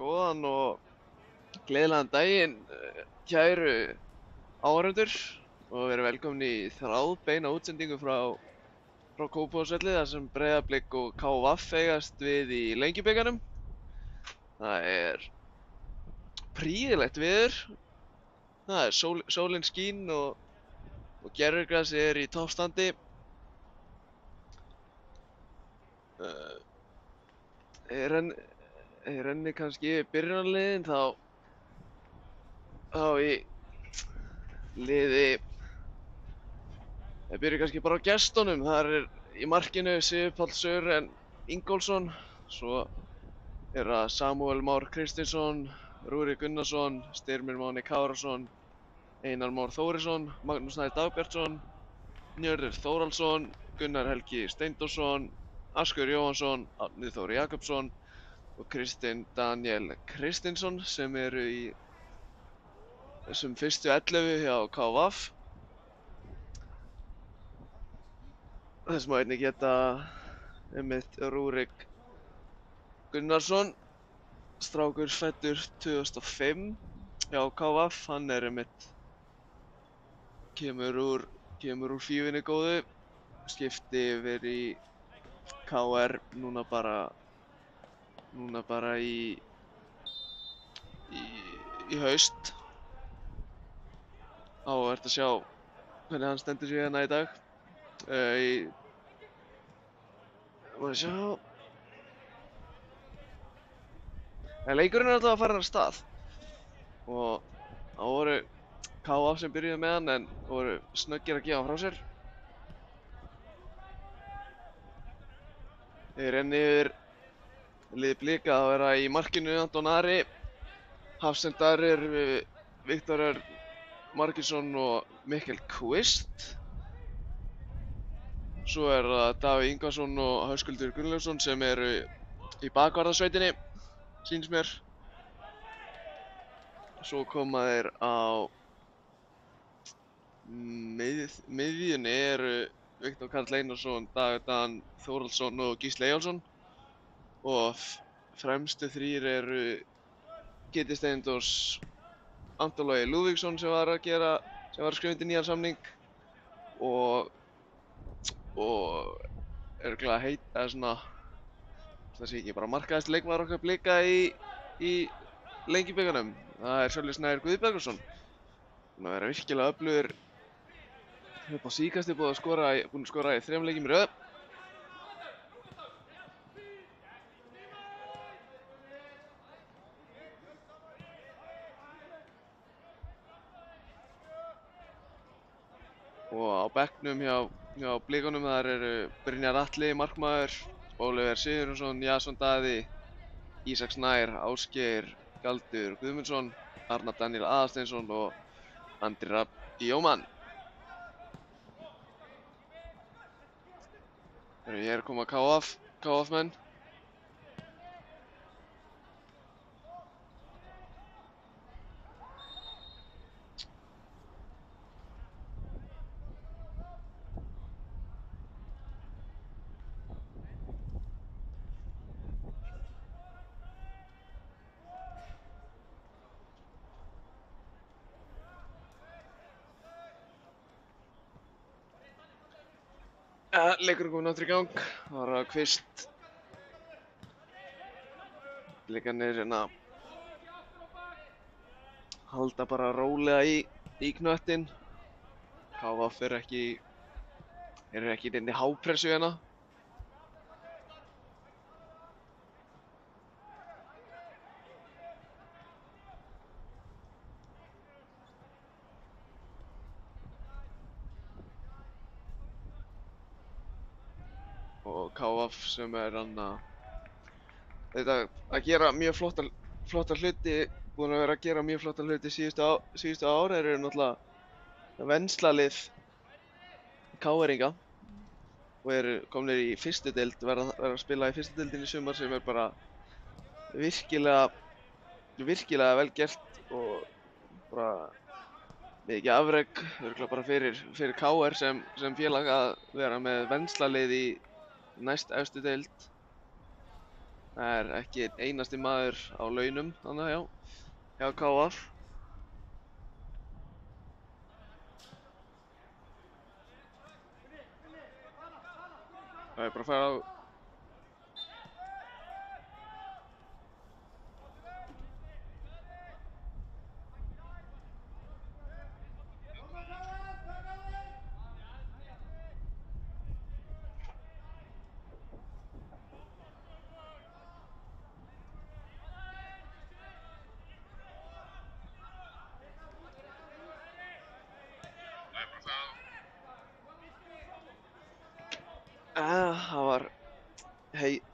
Góðan og gleðilegan daginn, kæru áhorfendur og verið velkomin í þráðbeina útsendingu frá Kópavogsvelli þar sem Breiðablik og KVF eigast við í Lengjubikarnum. Það er prýðilegt veður, það er sólin skín og gervigrasi er í toppstandi. Ég renni kannski yfir byrjunarliðin þá í liði, ég byrja kannski bara á gestunum. Þar er í markinu Sigurður Páll Sören Ingólfsson, svo er það Samúel Már Kristinsson, Rúrik Gunnarsson, Styrmir Máni Kárason, Einar Már Þórisson, Magnús Snær Dagbjartsson, Njörður Þórhallsson, Gunnar Helgi Steindórsson, Askur Jóhannsson, Árni Þór Jakobsson og Kristinn Daniel Kristinsson sem eru í þessum fyrstu 11 hjá KVF. Þess má einnig geta einmitt Rúrik Gunnarsson, strákur fæddur 2005 hjá KVF. Hann er einmitt kemur úr fífunni góðu, skipti yfir í KR núna bara í haust. Áhugavert að sjá hvernig hann stendur sig hérna í dag. Má sjá. En leikurinn er alltaf að fara af stað og það voru KVF sem byrjuðu með hann en voru snöggir að gefa hann frá sér. Ég renni yfir liði Blika. Það vera í markinu Anton Ari, hafsendar er Viktor Örn Margeirsson og Mikkel Kvist. Svo er það Davíð Ingvarsson og Höskuldur Gunnlaugsson sem eru í bakvarðarsveitinni, sýnist mér. Svo koma þeir á miðjunni eru Viktor Karl Einarsson, Dagur Dan Þórhallsson og Gísli Eyjólfsson. Og fremstu þrír eru Kiddi Steindórs, Anton Logi Lúðvíksson sem var að skrifa undir nýjan samning og örugglega það sé ekki bara markahæsti leikmaður okkar Blika í Lengjubikarnum. Það er Sölvi Snær Guðbergsson. Búinn að vera virkilega öflugur upp á síðkastið, búinn að skora í 3 leikjum í röð. Og á bekknum hjá Blikunum þar eru Brynjar Atli, markmaður, Oliver Sigurjónsson, Jason Daði, Ísak Snær, Ásgeir Galdur Guðmundsson, Arnar Daniel Aðalsteinsson og Andri Rafn Jómann. Hér koma KVF menn. Leikurinn kominn aftur í gang. Það var að Kvist. Blikarnir halda bara rólega í knöttinn. KVF eru ekki í neinni hápressu hérna. Og KVF sem er að gera mjög flotta hluti, búin að vera að gera mjög flotta hluti síðustu ár. Þeir eru náttúrulega venslalið KR-inga og eru komnir í fyrstu deild, verða að spila í fyrstu deildinni í sumar sem er bara virkilega vel gert og bara mikið afrek, örugglega bara fyrir KR sem félag að vera með venslalið í næst efstu deild. Það er ekki einn einasti maður á launum, þannig að hjá KF. Það er bara að fara á...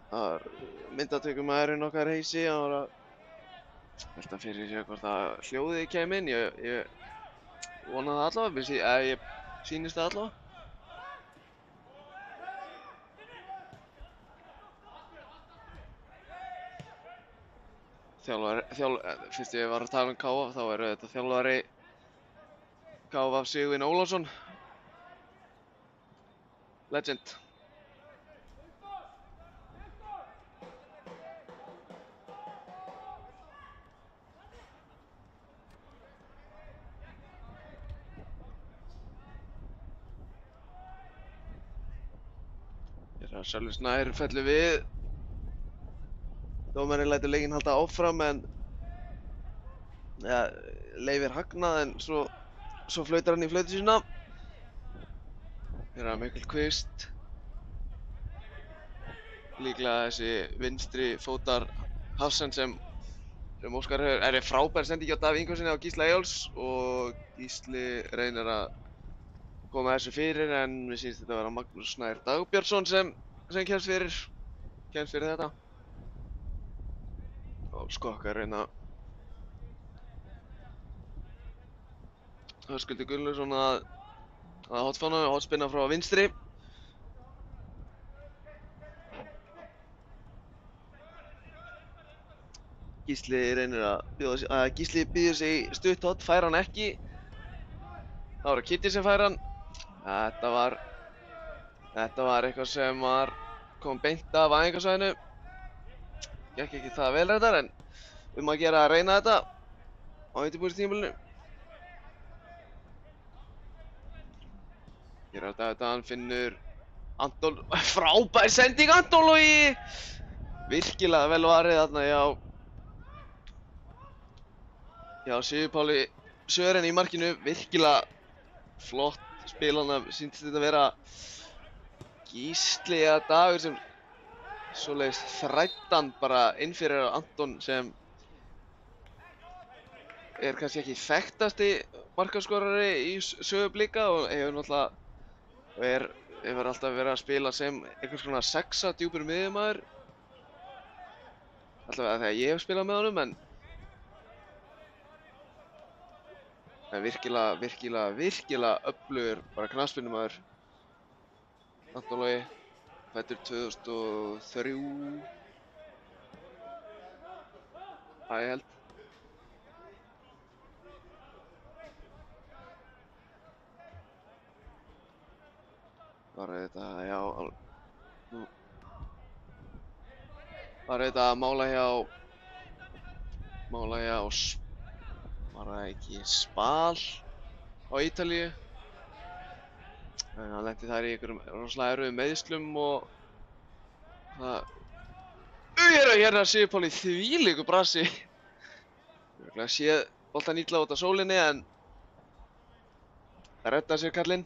Það var myndatökumæðurinn okkar Heisi, hann var að velta fyrir sér hvort að hljóðið kæmi inn. Ég vona það allavega, ég sýnist það allavega. Fyrst ég var að tala um KF, þá er þetta þjálfari KF Sigurvin Ólafsson. Legend. Sölvi Snær fellur við. Dómarinn lætur leikinn halda áfram en leyfir hagnað en svo flautar hann í flautu sína. Þeirra Mikkel Kvist. Líklega þessi vinstri fótar Hafsen sem Óskar er frábær sendingi á Davíð Ingvarsinni á Gísla Eyjólfs og Gísli reynir að koma þessu fyrir en mér sýnst þetta að vera Magnús Snær Dagbjörnsson sem kemst fyrir þetta. Og Skokkar reyna Höskuldur Gunnlaugsson að hotfána, hotspinna frá vinstri. Gísli býður sig í stutt hot, fær hann ekki. Það var Kitty sem fær hann. Þetta var eitthvað sem kom beint af æfingasvæðinu. Gekk ekki það vel reyndar en að gera að reyna þetta á undirbúningstímabilinu. Hér er þetta hann finnur Anton, frábær sending Anton Logi! Virkilega vel varið þarna hjá Sigur Páli Sören í markinu, virkilega flott spilana, sýndist þetta vera Gísli eða Dagur sem svoleiðis þræddan bara inn fyrir Anton sem er kannski ekki þekktasti markaskorari í sögu Blika og hefur alltaf verið að spila sem einhvers konar sexa djúpur miðjumaður. Allavega þegar ég hef spilað með honum en virkilega öflugur bara knattspyrnumaður. Anton Logi, fæddur 2003, ég held. Var þetta mála hjá var það ekki Spal á Ítalíu. En hann lenti þar í einhverjum rosalega erfiðum meiðslum og hérna Sigur Páll í þvílíku brasi. Örugglega séð boltann illa út af sólinni en það reddaði sér kallinn.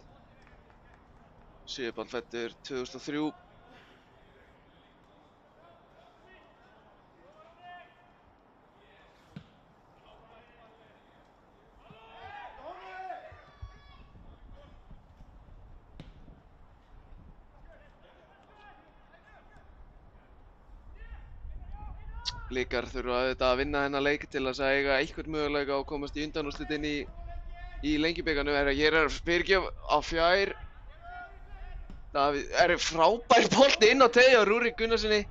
Sigur Páll fæddur 2003. Blikar þurfa auðvitað að vinna þennan leik til þess að eiga einhvern möguleika á að komast í undanúrslitin í Lengjubikarnum. Hér er fyrirgjöf á fjær. Davíð frábær bolti inn á teig á Rúrik Gunnarssoni.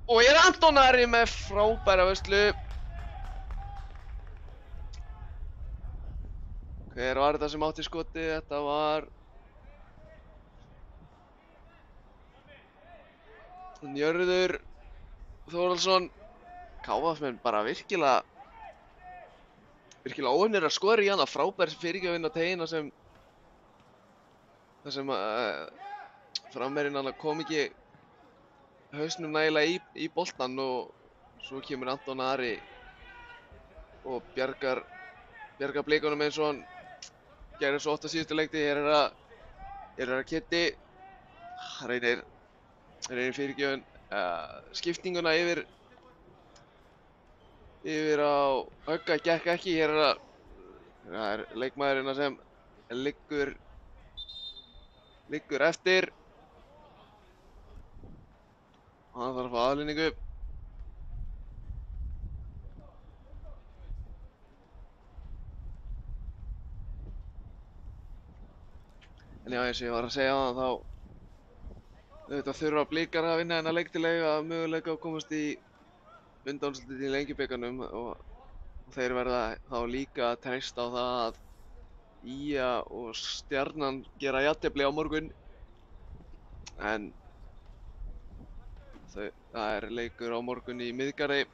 Og Anton Ari með frábæra vörslu. Hver var þetta sem átti skotið? Þetta var Njörður Þórhallsson, KF-menn bara virkilega óheppnir að skora í hana, frábær fyrirgjöf á teginna þar sem framherjinn hann kom ekki hausnum nægilega í boltann og svo kemur Anton Ari og bjargar blikunum eins og hann gerði svo oft á síðustu leikti. Hér er það Kitty, reynir fyrirgjöfin skiptinguna yfir á Högga, gekk ekki. Hér er leikmaðurinn sem liggur eftir og hann þarf að fá aðlýningu. En já, eins og ég var að segja þá auðvitað þurfa Blikar að vinna þennan leik til að möguleika að komast í undanúrslit í Lengjubikarnum og þeir verða þá líka að treysta á það að ÍA og Stjarnan gera jafntefli á morgun. En það er leikur á morgun í Miðgarði,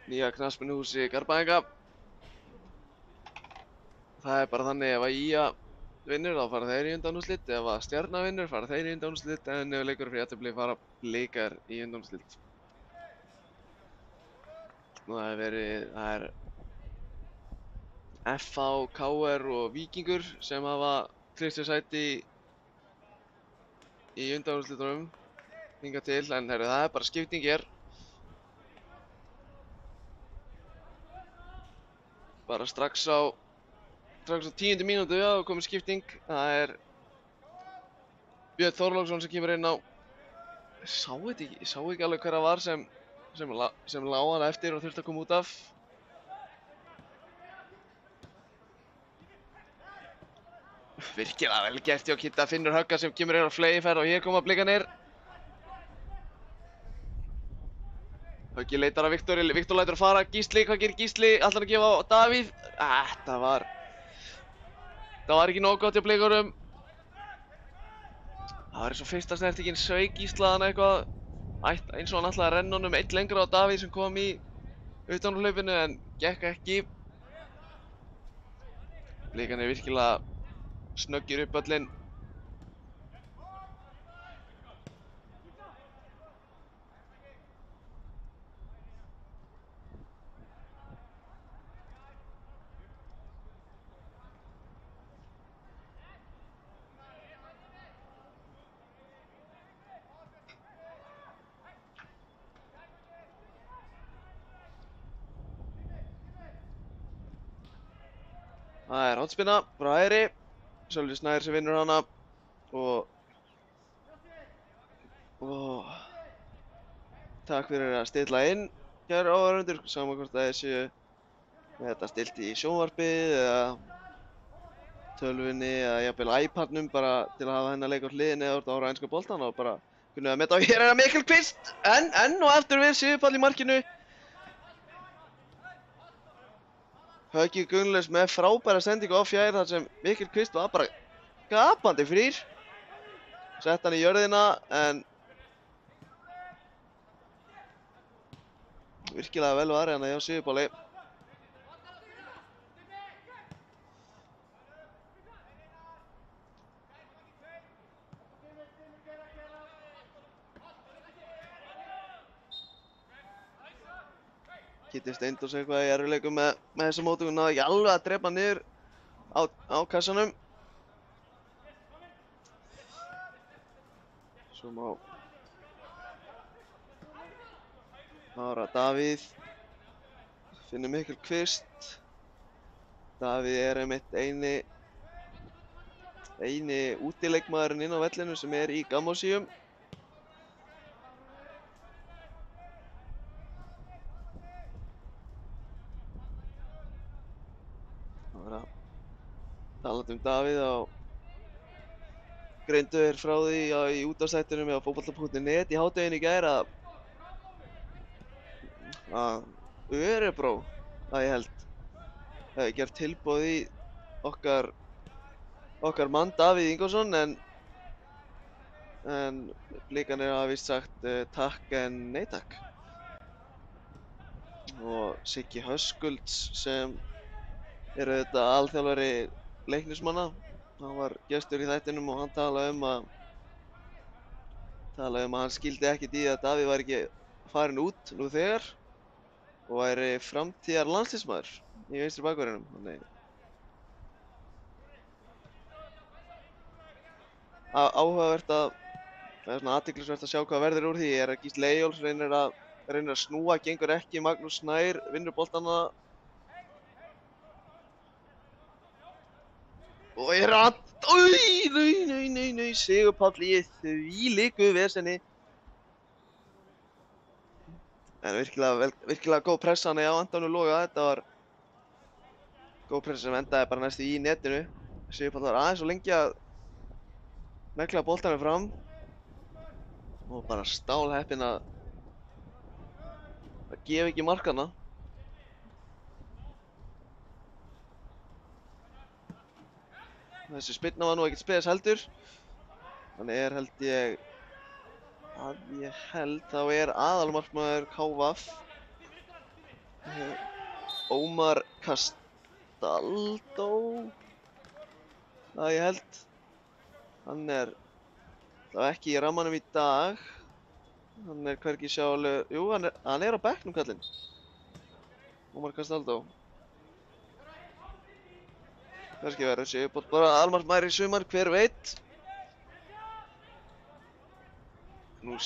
nýja knattspyrnuhúsi Garbaenga. Það er bara þannig ef að ÍA vinnur þá fara þeir í undanúrslit, ef að Stjarnan vinnur fara þeir í undanúrslit, en ef leikur fyrir jafntefli fara Blikar í undanúrslit. Það er FH, KR og Víkingur sem hafa tryggt sér sæti í undanúrslitunum hingað til, en það er bara skipting hér. Bara strax á 10. mínútu komið skipting. Það er Björn Þorláksson sem kemur inn á. Sá ekki alveg hver það var sem lá hana eftir og þurfti að koma út af. Virkilega vel gert hjá Kitta, finnur Högga sem kemur inn á fleygiferð og hér koma Blikarnir. Höggi leitar að Viktor lætur að fara. Gísli, hvað gerir Gísli? Ætlar hann að gefa á Davíð? Það var ekki nógu gott hjá Blikurum. Það var eins og fyrsta snertingin sveik Gísla hann eitthvað, eins og hann ætlaði að renna honum eitt lengra á Davíð sem kom í utanúrhlaupinu en gekk ekki. Blikarnir virkilega snöggir upp öllin. Það er hornspyrna frá hægri. Sölvi Snær sem vinnur hana og takk fyrir að stilla inn, kæru áhorfendur, sama hvort það séu með þetta stilt í sjónvarpið eða tölvunni eða jafnvel iPadnum bara til að hafa hennar leik á hliðinni eða orða að horfa á enska boltann og bara kunni að meta á. Hér er það Mikkel Kvist, enn og aftur við Sigurpáll í markinu. Höggi Gunnlaus með frábæra sendingu á fjær þar sem Mikkel Kvist var bara gapandi frýr. Sett hann í jörðina en virkilega vel varið hann hjá Sigurpálli. Kitty Steindórs eitthvað í erfiðleikum með þessa móttöku, náði ekki alveg að drepa niður á kassanum. Svo má Ára Davíð, finnur Mikkel Kvist. Davíð er einmitt eini útileikmaðurinn inn á vellinu sem er í Gammósíum. Talandi Davíð greindu þeir frá því í útvarpsþættinum á fótbolta.net í hádeginu í gær að Örebró, að ég held, hefði gert tilboð í okkar mann Davíð Ingólfsson en en blikarnir hafa víst sagt takk en nei takk. Og Siggi Höskulds sem er auðvitað alþjálfari Leiknismanna, hann var gestur í þættinum og hann talaði um að hann skildi ekkert í að Davíð var ekki farinn út nú þegar og væri framtíðar landsliðsmaður í vinstri bakverðinum. Þannig áhugavert það er svona athyglisvert að sjá hvað verður úr því. Er að Gísli Eyjólfs reynir að snúa, gengur ekki. Magnús Snær vinnur boltana og er að nei, Sigurpáll í þvílíku vesenni. En virkilega góð pressa á Antonu Loga. Þetta var góð pressa sem endaði bara næstu í netinu. Sigurpáll var aðeins og lengi að negla boltanum fram og bara stálheppinn að gefa ekki markana. Þessi spyrna var nú ekkert spes heldur. Þannig þá er aðalmarkmaður KVF Ómar Castaldo, ég held. Hann er þá ekki í rammanum í dag. Hann er hvergi sjáanlegur. Jú, hann er á bekknum kallinn. Ómar Castaldo. Kannski verður Sigurpáll bara aðalmarkmaður í sumar, hver veit. Nú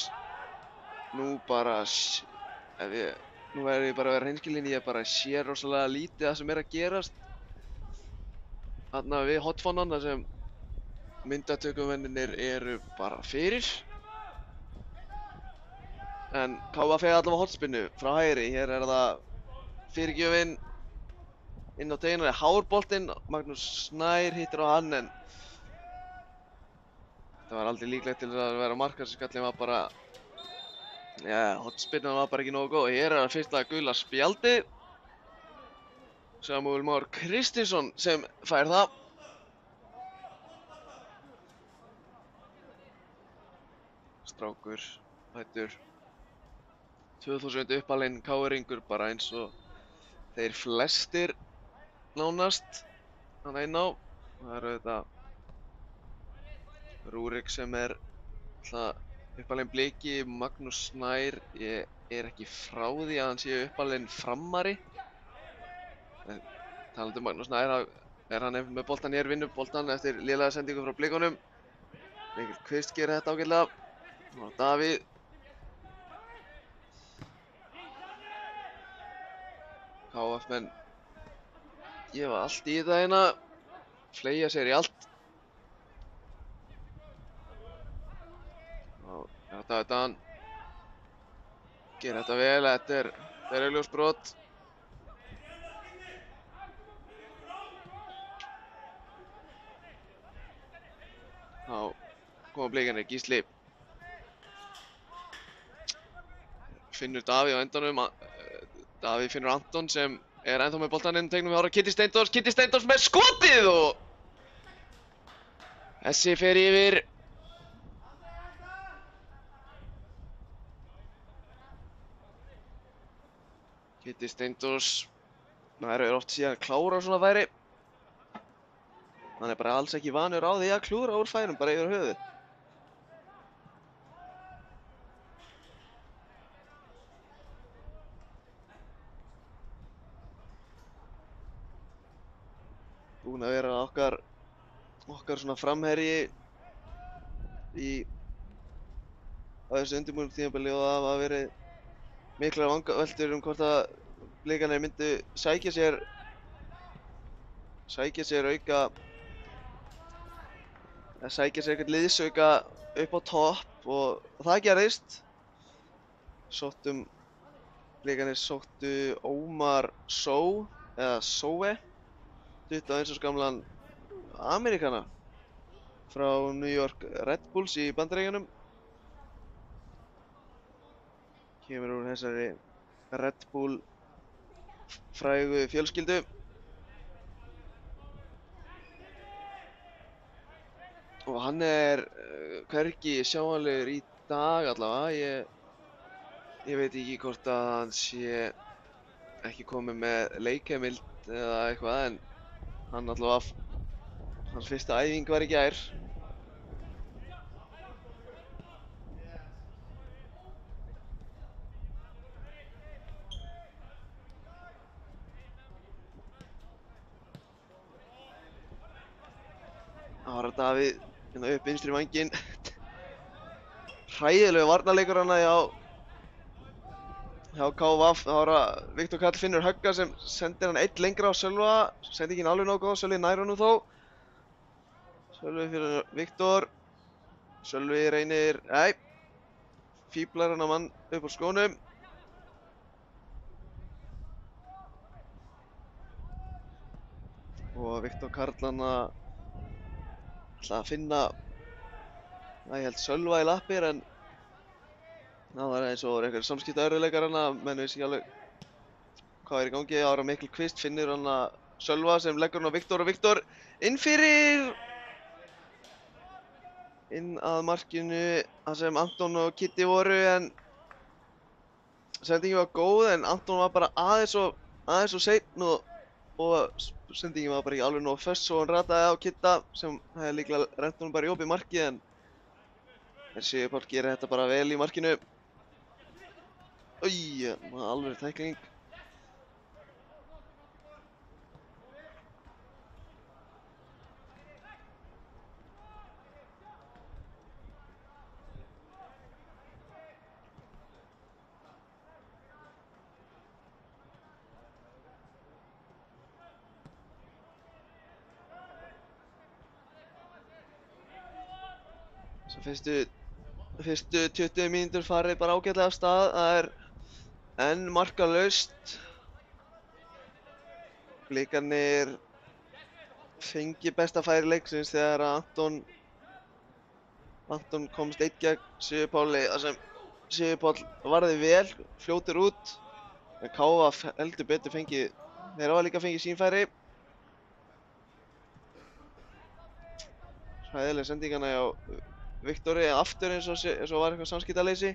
verður ég bara að vera hreinskilinn, ég bara sé rosalega lítið það sem er að gerast þarna við hotfánan, þar sem myndatökumennirnir eru bara fyrir. En KVF allavega hotspinnu frá hægri. Hér er það fyrirgjöfin inn á teginni, hárboltinn. Magnús Snær hittir á hann, en þetta var aldrei líklegt til að vera markað. Skallinn var bara, hotspinnan var bara ekki nógu góð. Hér er það fyrsta gula spjaldi. Samúel Már Kristinsson sem fær það. Strákur, fæddur 2000 uppalinn KR-ingur, bara eins og þeir flestir nánast hann einn á. Það eru þetta Rúrik sem er uppalinn Bliki. Magnús Snær, ég er ekki frá því að hann sé uppalinn Framari. En talandi um Magnús Snær, er hann með boltan hér, vinnur boltan eftir lélega sendingu frá Blikunum. Mikil Kvist gerir þetta ágætlega. Og Davíð KF menn gefa allt í það hérna, fleygja sér í allt. Og þetta hann gerir þetta vel, þetta er augljós brot. Þá koma Blikarnir, Gísli finnur Davíð á endanum. Davíð finnur Anton sem er ennþá með boltann inn, tegnum við ára Kitty Steindors með skotið og þessi fer yfir. Kitty Steindors, það er oft síðan að klára svona færi. Hann er bara alls ekki vanur á því að klúra úr færum bara yfir höfuð. Búinn að vera okkar svona framherji á þessu undirbúningstímabili og það hafa verið miklar vangaveltur hvort að Blikarnir myndu sækja sér eitthvað liðsauka upp á topp og það gerðist. Blikarnir sóttu Ómar Sow eða Sowe, 21 árs gamlan Ameríkana frá New York Red Bulls í Bandaríkjunum. Kemur úr þessari Red Bull frægu fjölskyldu. og hann er hvergi sjáanlegur í dag allavega. Ég veit ekki hvort að hann sé ekki komið með leikheimild eða eitthvað, en hann allavega, hans fyrsta æfing var í gær. Ára Davíð hérna upp vinstri vænginn. Hræðilegu varnarleikur hana hjá KVF. Það var að Viktor Karl Finnur högga sem sendir hann einn lengra á Sölva. Sendingin alveg nógu góð, Sölvi nær honum þó. Sölvi fyrir Viktor. Sölvi reynir, fíblar hann að mann upp á skónum. Og Viktor Karl hann ætla að finna, ég held Sölva í lappir, en það var eins og einhverjir samskiptaörðuleikar hann að menn veist ekki alveg hvað er í gangi. Ára Mikkel Kvist finnur hann að Sölva sem leggur hann á Viktor, og Viktor inn fyrir! Inn að markinu þar sem Anton og Kitty voru, en sendingin var góð, en Anton var bara aðeins og seinn, og sendingin var bara ekki alveg nóg föss, og hann rataði á Kitta sem hefði líklega rent honum bara í opið markið, en Sigurpáll gerir þetta bara vel í markinu. Alveg tækling. Fyrstu 20 mínútur farið bara ágætlega af stað. Það er enn markalaust. Blikarnir fengi besta færi leiksins þegar Anton komst einn gegn Sigurpáli, þar sem Sigurpáll varði vel, fljótur út, en KVF heldur betur fengið, þeir hafa líka fengið sín færi. Hræðileg sendingana hjá Viktori aftur eins og var eitthvað samskiptaleysi.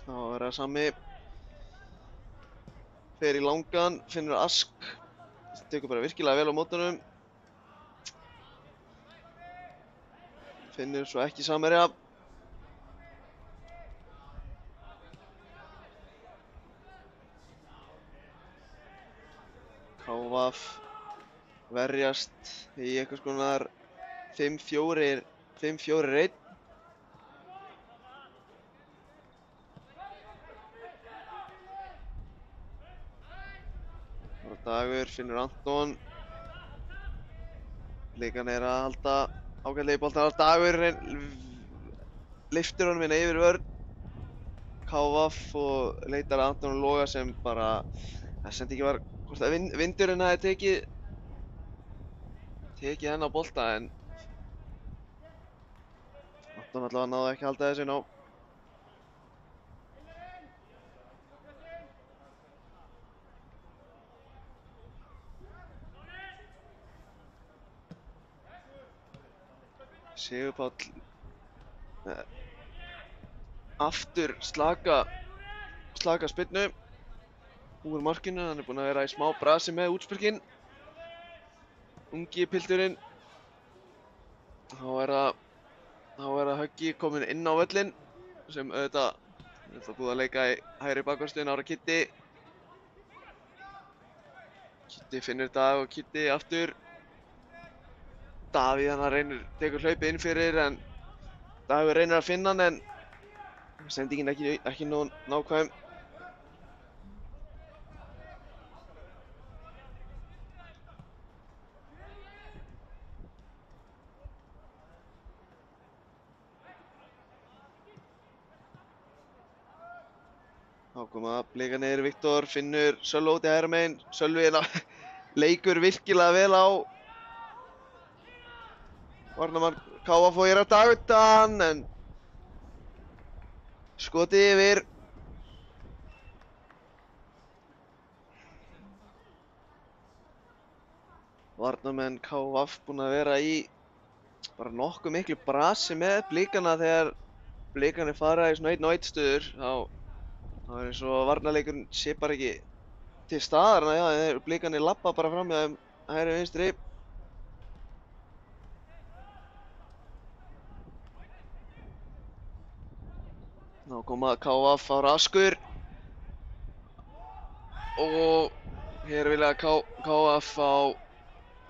Það var að vera sami. Fer í langan, finnur Ask, tekur bara virkilega vel á mótunum. Finnur svo ekki samherja. KVF verjast í einhvers konar 5-4-1. Dagur finnur Anton. Blikarnir er að halda ágætlega í boltann. Dagur lyftir honum inn yfir vörn KVF og leitar að Anton og Loga sem bara, það sendi ekki var hvort að vindurinn hafi tekið henn á bolta, en Anton allavega náði ekki að halda þessu ná. Sigurpáll aftur slaka spyrnu úr markinu. Hann er búinn að vera í smá brasi með útspyrkinn. Ungi pilturinn. Þá er það Höggi kominn inn á völlinn sem auðvitað búið að leika í hægri bakvörðstöðin. Ára Kitty. Kitty finnur Dag og Kitty aftur. Davíð hann tekur hlaupið inn fyrir, en Dagur reynir að finna hann, en sendingin ekki nóg nákvæm. Þá koma blikarnir, Viktor finnur Sölva út í hægra megin. Sölvi leikur virkilega vel á varnarmann KVF og er að Dag utan, en Skotið yfir. Varnarmenn KF búin að vera í bara nokkuð miklu brasi með Blikana þegar Blikarnir fara í svona 1-1 stöður. Þá er eins og varnarleikurinn sé bara ekki til staðar. Já, Blikarnir labba bara fram hjá þeim hægri vinstri. Þá koma KF á raskur. Og hér vilja KF fá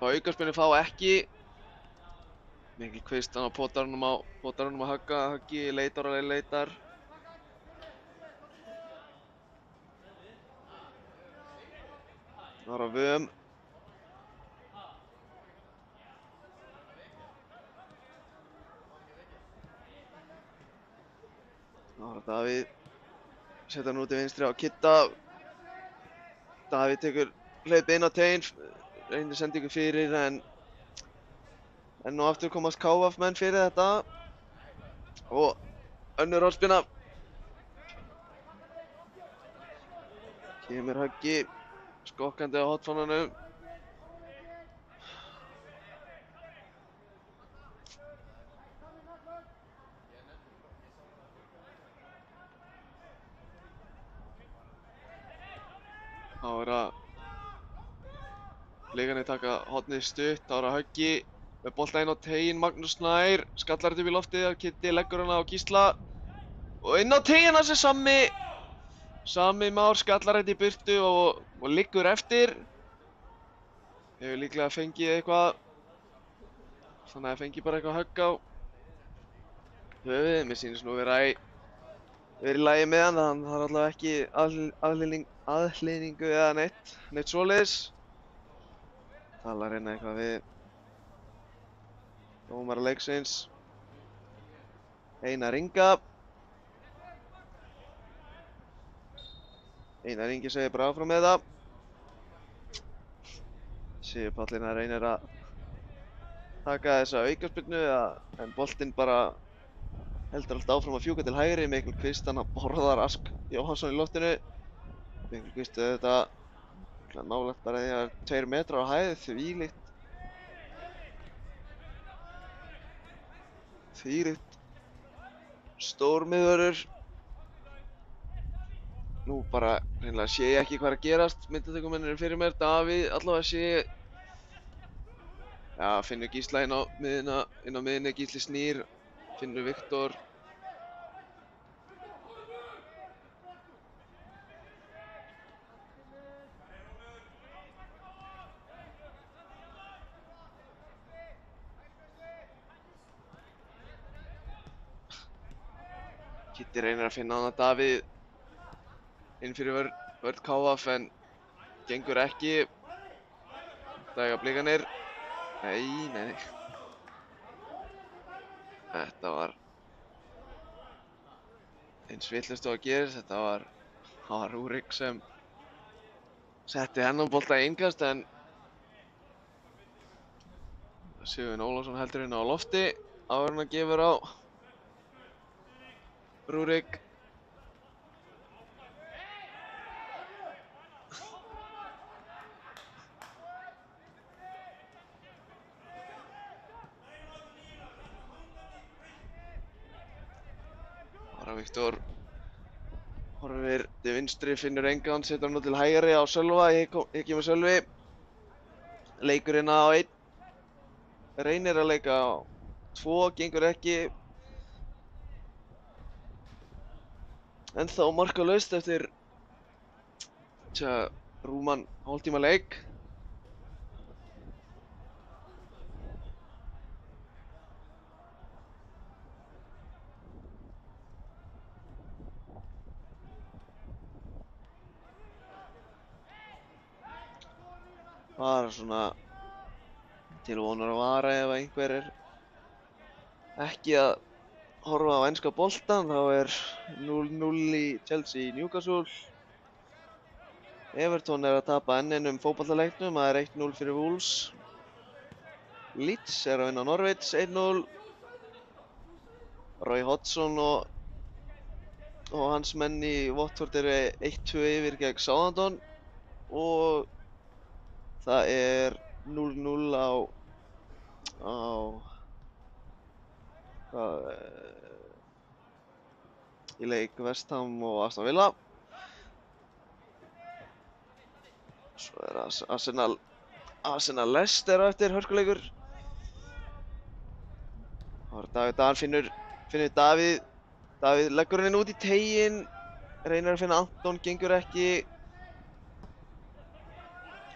aukaspyrnu, fá ekki. Mikil kvist hann á potarunum að hagga, Haggi leitar og leitar. Það var á vöm. Það var Davíð. Setja hann út í vinstri á Kitta. Davíð tekur hlaup inn á tein, reynir sendingu fyrir en og aftur komast KF menn fyrir þetta. Og önnur hornspyrna. Kemur Haggi skokkandi á hotfánanum. Þá er að Blikarnir taka hornið stutt, þá er að Haggi með bolta inn á teiginn, Magnús Snær skallar þetta upp í loftið af Kitti, leggur hana á Gísla og inn á teiginn hans er Sami Már skallar þetta í burtu og liggur eftir. Hefur líklega fengið eitthvað, þannig að fengi bara eitthvað högg á höfuðið. Mér sýnist nú vera í lagi með hann, þannig að það er allavega ekki aðhlynningu eða neitt svoleiðis. Talar hérna eitthvað við dómara leiksins, Einar Inga. Einar Ingi segir bara áfram með það. Sigurpállinn reynir að taka þessa aukaspyrnu en boltinn bara heldur alltaf áfram að fjúka til hægri. Mikil kvist hann að borðar Ask Jóhannsson í loftinu. Mikil kvist þetta nálægt bara því að 2 metrar á hæð, þvílíkt stór miðvörður. Nú bara hreinlega sé ég ekki hvað er að gerast. Myndatökumennir fyrir mér, Davíð allavega sé, já, finnur Gísla inn á miðinni, Gísli snýr, finnur Viktor. Kitti reynir að finna hann að Davíð inn fyrir vörn KF en gengur ekki. Það eiga Blikarnir. Nei. Þetta var eins vitlaust og að gerist. Þetta var Rúrik sem setti hennan bolta í innkast en Sigurvin Ólafsson heldur hérna á lofti áður en hann gefur á Rúrik. Viktor horfir til vinstri, finnur engan, setur hann til hægri á Sölva, ekki með Sölvi. Leikurinn á 1, reynir að leika á 2, gengur ekki. Ennþá markalaust eftir rúman hálftíma leik. Bara svona til vonar að vara ef einhver er ekki að horfa á enska boltann, þá er 0-0 í Chelsea Newcastle. Everton er að tapa enn einum fótboltaleiknum, það er 1-0 fyrir Wolves. Leeds er að vinna Norwich 1-0. Roy Hodgson og og hans menn í Watford eru 1-2 yfir gegn Southampton og það er 0-0 á í leik West Ham og Aston Villa. Svo er Arsenal Leicester á eftir, hörkuleikur. Davíð finnur Davíð leggur henni út í teiginn, reynir að finna Anton, gengur ekki.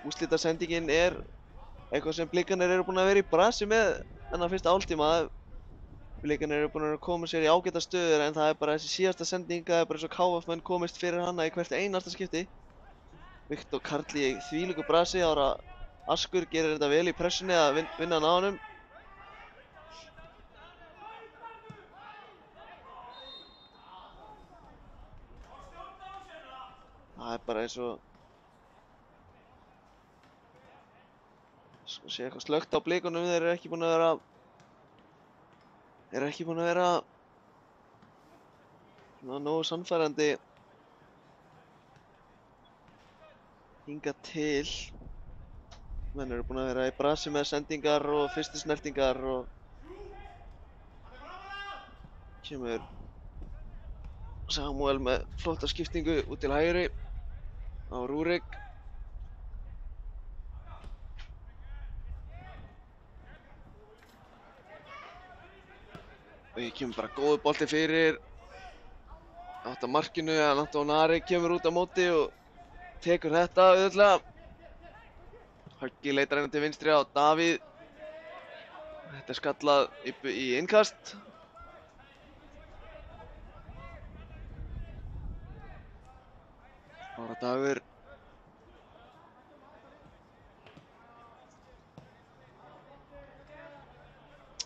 Úrslitasendingin er eitthvað sem Blikarnir eru búin að vera í brasi með þennan fyrsta hálftíma. Blikarnir eru búin að koma sér í ágætar stöður en það er bara þessi síðasta sending, það er bara eins og KF-menn komist fyrir hana í hvert einasta skipti. Viktor Karl í þvílíku brasi, ára Askur gerir þetta vel í pressunni að vinna hann á honum. Það er bara eins og sé eitthvað slökkt á Blikunum, þeir eru ekki búin að vera nógu sannfærandi hingað til. Menn eru búin að vera í brasi með sendingar og fyrstu snertingar og kemur Samuel með flotta skiptingu út til hægri á Rúrik. Og ég kemur bara góður bolti fyrir átt að markinu, en Anton Ari kemur út á móti og tekur þetta auðvitað. Höggi leitar henni til vinstri á Davíð. Þetta er skallað í innkast. Smára Dagur.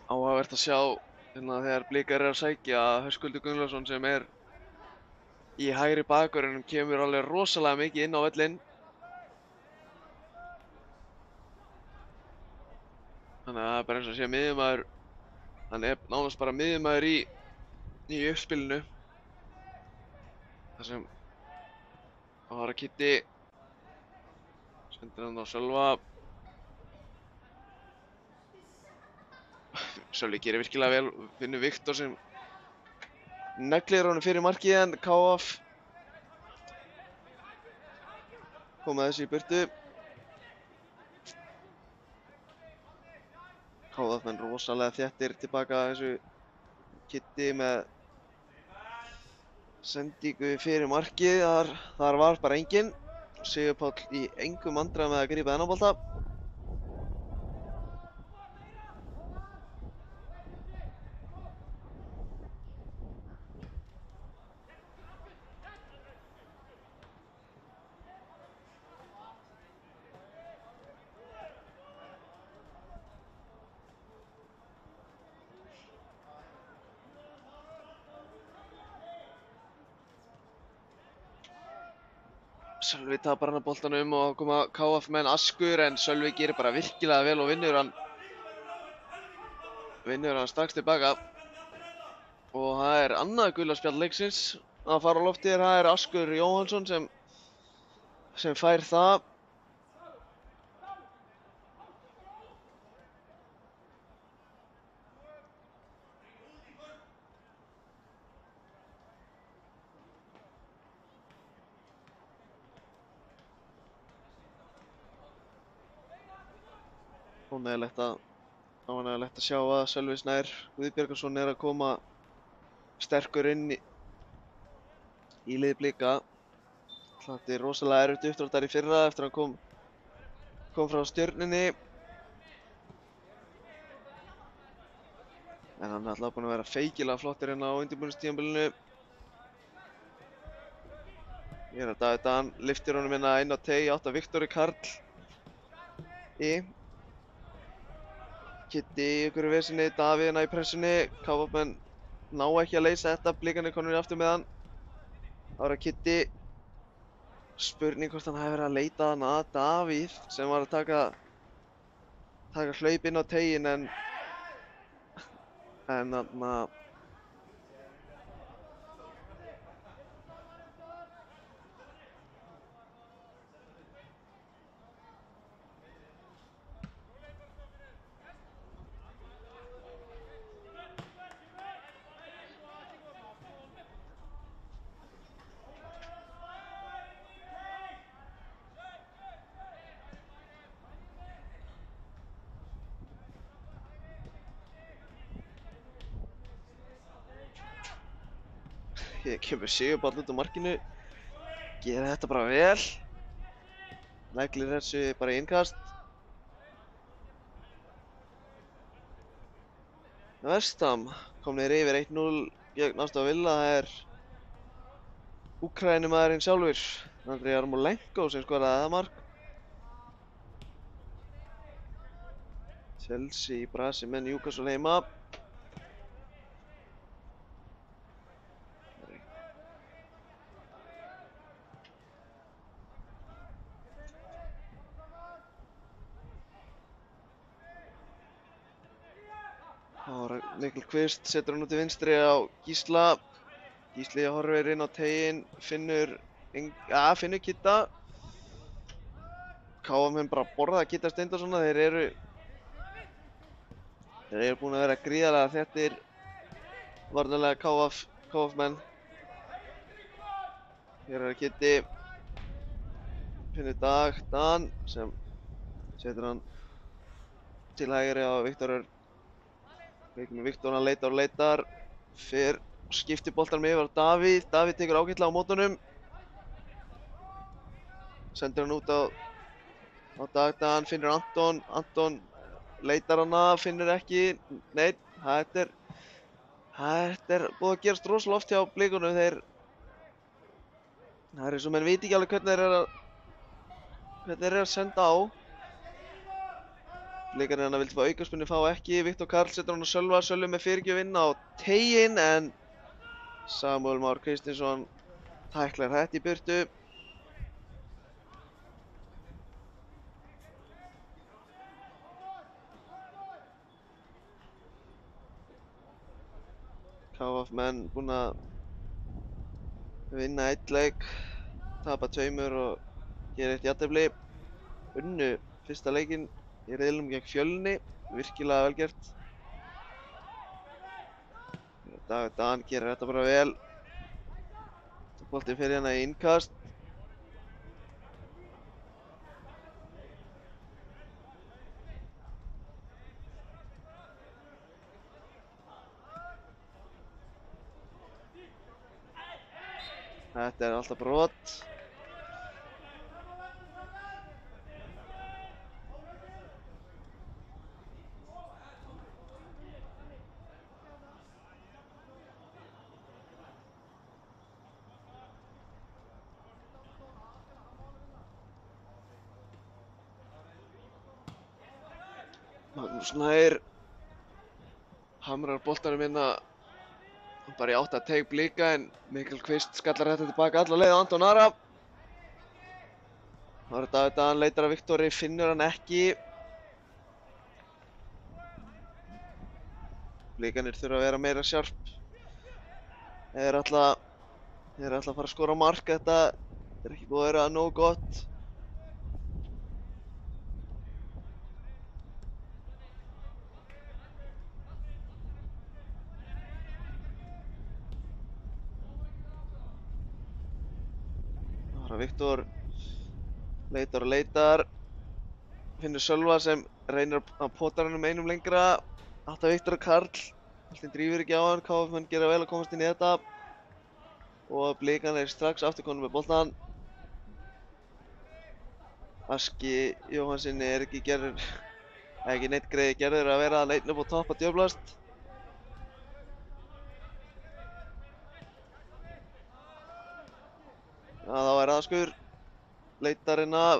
Áhugavert að sjá hérna þegar Blikar eru að sækja Höskuldur Gunnlaugsson sem er í hægri bakvörðinum, kemur alveg rosalega mikið inn á völlinn. Þannig að það er bara eins og sé miðjumaður, hann er nánast bara miðjumaður í uppspilinu. Þar sem Ára Kitty sendir hann á Sölva. Sölvi gerir virkilega vel, finnur Viktor sem neglir honum fyrir markið en KF kom með þessu í burtu. KF menn rosalega þéttir tilbaka þessu. Kitty með sendingu fyrir markið, þar var bara enginn. Sigurpáll í engum vandræðum með að grípa þennan bolta. Sölvi tapar hann að boltanum og koma KF menn Askur, en Sölvi gerir bara virkilega vel og vinnur hann strax tilbaka. Og það er annað gula spjald leiksins að fara á loftið, það er Askur Jóhannsson sem fær það. Ánægjulegt að sjá að Sölvi Snær Guðbjörgason er að koma sterkur inn í lið Blika. Það er rosalega erfitt uppdráttar í fyrra eftir að hann kom frá Stjörnunni. En hann er alltaf búinn að vera feikilega flottur hérna á undirbúningstímabilinu. Hér er Davíð Dan, lyftir honum hérna inn á teig, átt að Viktor Karl í. Kitty í einhverju vesinni, Davíð hérna í pressunni. KF-menn ná ekki að leysa þetta, Blikarnir konur aftur með hann. Ára Kitty. Spurning hvort hann hafi verið að leita hann að Davíð sem var að taka hlaup inn á teiginn en þarna Hér kemur Sigurbáll út á markinu. Gera þetta bara vel. Neglir þessu bara í innkast. West Ham komnir yfir 1-0 gegn Aston Villa. Það er Úkraínumaðurinn sjálfur, Andrei Yarmolenko, sem skoraði það mark. Chelsea í brasi með Newcastle heima. Mikkel Kvist setur hann út í vinstri á Gísla. Gísli horfir inn á teiginn, finnur Kitta. KFM bara borða Kitta Steindorsson. Þeir eru búin að vera gríðarlega þéttir varnarlega KF-menn. Hér er Kitti. Finnur Dan sem setur hann til hægri á Viktor Örn. Viktor hann leitar. Fer skiptir boltanum yfir á Davíð. Davíð tekur ágætlega á mótunum. Sendir hann út á Dan, finnur Anton. Anton leitar hana, finnur ekki. Nei, þetta er búið að gerast rosalega oft hjá Blikunum. Það er eins og menn viti ekki alveg hvernig þeir eru að senda á. Blikarnir hann vildi fá aukaspyrnu, fá ekki. Viktor Karl setur hann á Sölva. Sölvi með fyrirgjöf inn á teiginn, en Samuel Már Kristinsson tæklar þetta í burtu. KF-menn búin að vinna einn leik, tapa 2 og gera 1 jafntefli. Unnu fyrsta leikinn í riðlinum gegn Fjölni, virkilega vel gert. Dagur Dan gerir þetta bara vel. Boltinn fer hérna í innkast. Þetta er alltaf brot. Magnús Nær hamrar boltanum hérna bara í 8 teig Blika, en Mikkel Kvist skallar þetta tilbaka alla leið á Anton Ara. Það er Dagur Dan, leitar að Viktori, finnur hann ekki. Blikarnir þurfa að vera meira sjarp. Þeir ætla að fara að skora mark. Þetta er ekki búið að vera nógu gott. Viktor leitar, finnur Sölva sem reynir að pota hann einum lengra. Alltaf Viktor og Karl, alltaf drífur ekki á hann. KF-menn gera vel að komast inn í þetta og Blikan er strax afturkonum með boltan. Aski Jóhannssoni er ekki neitt greiði gerður að vera að leita upp á topp að djöflast. Það var aðskur, leitar hérna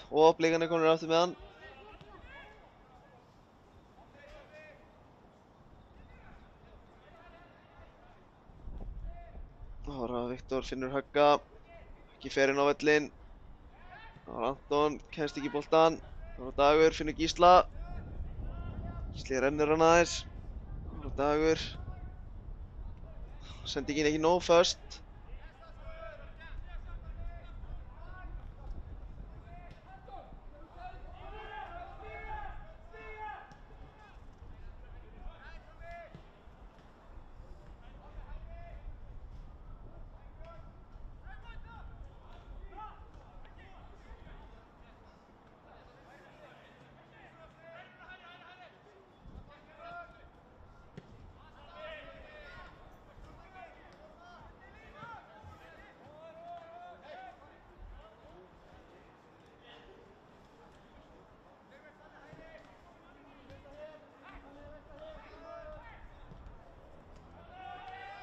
og Blikarnir komnir aftur með hann. Það var að Viktor finnur högga, ekki fer inn á völlinn. Það var Anton, kemst ekki í boltan. Það var Dagur, finnur Gísla. Gísli rennir hann aðeins. Það var Dagur. Sendingin ekki nóg föst.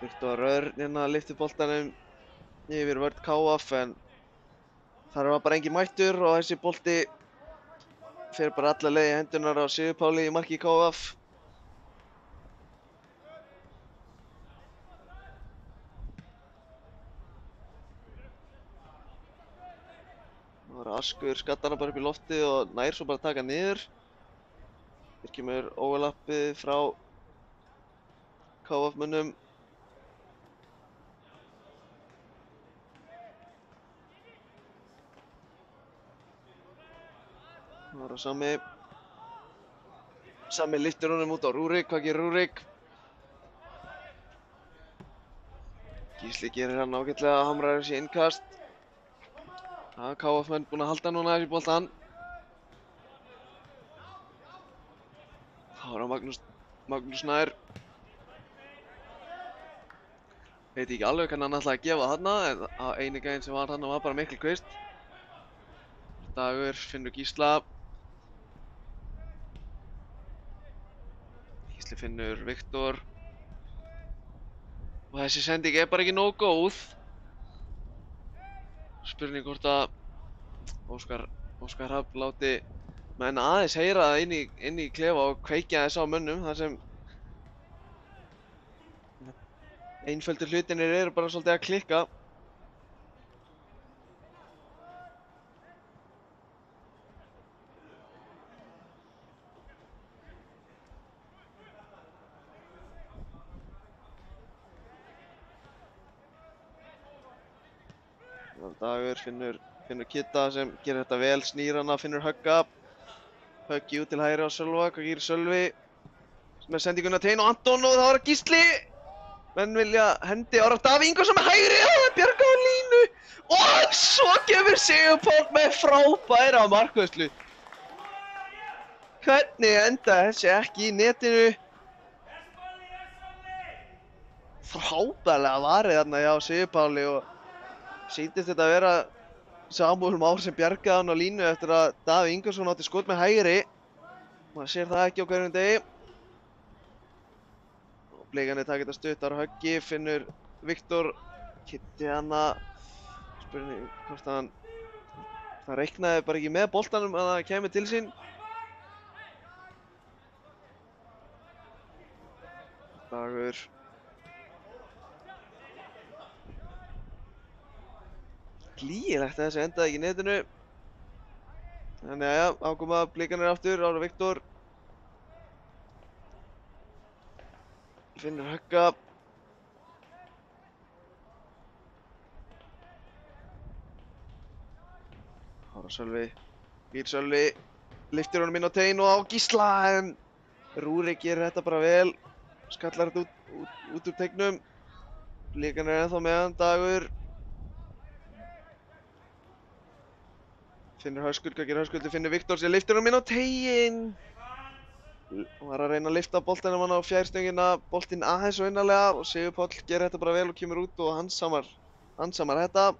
Viktor Örn hérna lyfti boltanum yfir vörn KF en þar var bara engin mættur og þessi bolti fer bara alla leið í hendunar á Sigur Páli í marki KF. Það var Askur skattar hann bara upp í loftið og nær svo bara að taka niður. Hér kemur overlappið frá KF-mönnum. Það var að Sami lyftir honum út á Rúrik. Hvað gerir Rúrik? Gísli gerir hann ágætlega, hamrar þessi innkast. KF-menn búin að halda núna þessi boltan. Það var Magnús Nær. Veit ekki alveg hvernig hann ætlaði að gefa þarna en eini gæinn sem var þarna var bara Mikkel Kvist. Dagur finnur Gísla. Gísli finnur Viktor. Og þessi sending bara ekki nógu góð. Spurning hvort að Óskar Hrafn láti menn aðeins heyra það inn í klefa og kveikja þess á mönnum þar sem einföldu hlutinir eru bara svolítið að klikka. Dagur finnur Kitta sem gerir þetta vel, snýr hana, finnur Högga. Höggi út til hægri á Sölva, hvað gerir Sölvi? Með sendinguna til og Anton og það var Gísli. Menn vilja hendi ára Davíð Ingvarsson með hægri, það er bjargað á línu. Og svo kemur Sigur Páll með frábæra markvörslu. Hvernig endaði þessi ekki í netinu? Frábærlega varið þarna hjá Sigur Páli og sýndist þetta að vera Samúel Már sem bjargaði hann á línu eftir að Davíð Ingvarsson átti skot með hægri. Maður sér það ekki á hverjum degi. Og Blikarnir taka þetta stutt, þar Höggi finnur Viktor. Kitti hana. Spurning hvort hann reiknaði bara ekki með boltanum að það kæmi til sín. Dagur. Lýgilegt að þessi endaði ekki í netinu. Þannig að já, ákoma Blikarnir aftur, ára Viktor. Finnur Högga. Ára Sölvi. Býr Sölvi. Lyftir honum inn á tein og á Gísla en Rúrik gerir þetta bara vel. Skallar þetta út úr teignum. Blikarnir ennþá með hann, Dagur. Finnur Höskuldur, hvað gerir Höskuldur? Finnur Viktor sem lyftir honum inn á teiginn. Var að reyna að lyfta boltanum hann á fjærstöngina. Boltinn aðeins og innarlega og Sigur Páll gerir þetta bara vel og kemur út og handsamar þetta.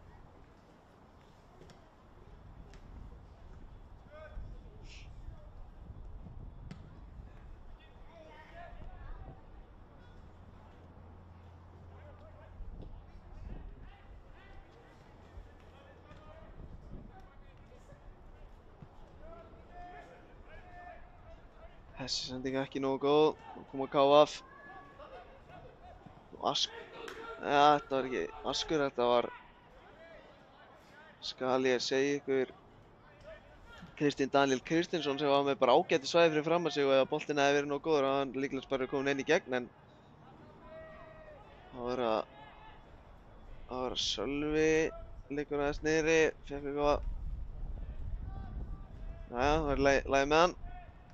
Þessi sending ekki nógu góð. Nú koma KF. Og þetta var ekki Askur, þetta var skal ég segja ykkur Kristinn Daniel Kristinsson sem var með bara ágæti svæði fyrir fram að sig og ef boltinn hefði verið nógu góður og hann líklegast bara komin inn í gegn en það var að Sölvi liggur aðeins niðri, fekk eitthvað. Jæja, það var lagið með hann.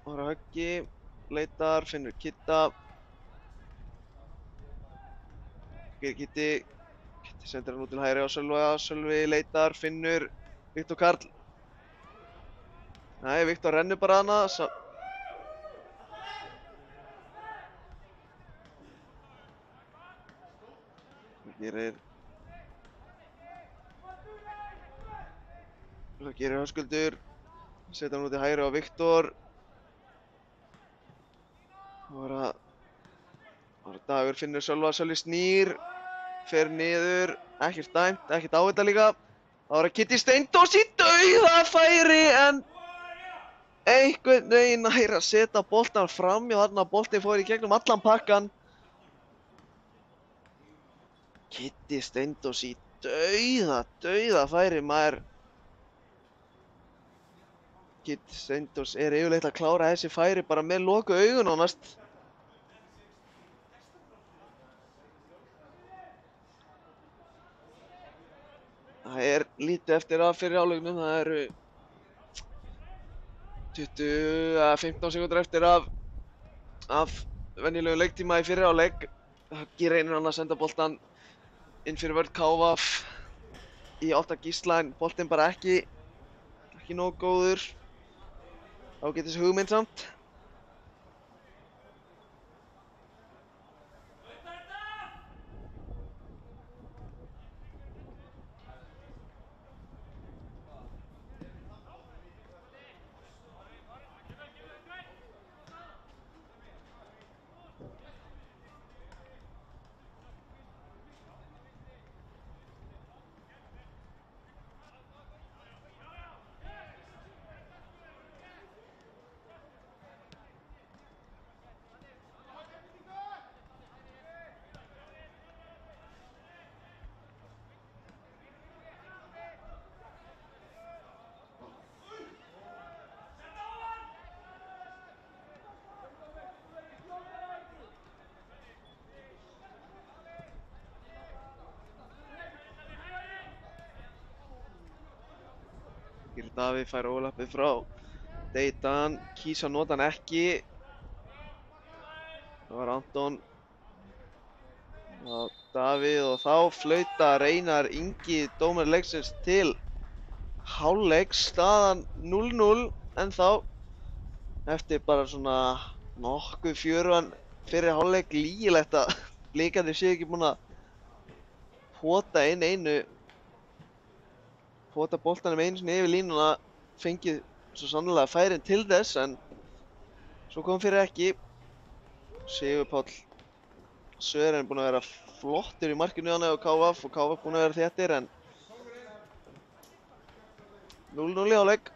Það var Höggi, leitar, finnur Kitta. Kitti sendir hann út til hægri á Sölva, Sölvi leitar, finnur Viktor Karl. Nei, Viktor rennur bara hana. Hvað gerir Höskuldur? Setur hann út til hægri á Viktor. Það var að Dagur finnur Sölva, Sölvi snýr, fer niður, ekkert dæmt, ekkert á þetta líka. Það var að Kitty Steindós í dauðafæri en einhvern veginn nær að setja boltan fram og þarna boltinn fór í gegnum allan pakkan. Kitty Steindós í dauðafæri, maður. Kitty Steindós er yfirleitt að klára þessi færi bara með lokuð augun nánast. Það er lítið eftir af fyrri hálfleiknum, það eru 20-15 sekúndur eftir af venjulegum leiktíma í fyrri hálfleik. Huggi reynir hann að senda boltan inn fyrir vörn KVF í Óttar Gísla en boltinn bara ekki nógu góður. Ágætis hugmynd samt. Davíð fær ólappið frá Deitan, kýs að nota hann ekki. Það var Anton og Davíð og þá flautar Einar Ingi dómari leiksins til hálfleiks, staðan 0-0 ennþá eftir bara svona nokkuð fjörugan fyrir hálfleik. Lygilegt að Blikarnir séu ekki búin að pota boltanum einu sinni yfir línuna, fengið svo sannlega færin til þess en svo kom fyrir ekki. Sigurpáll Sören búinn að vera flottur í markinu hjá KVF og KVF búinn að vera þéttir en 0-0 í hálfleik.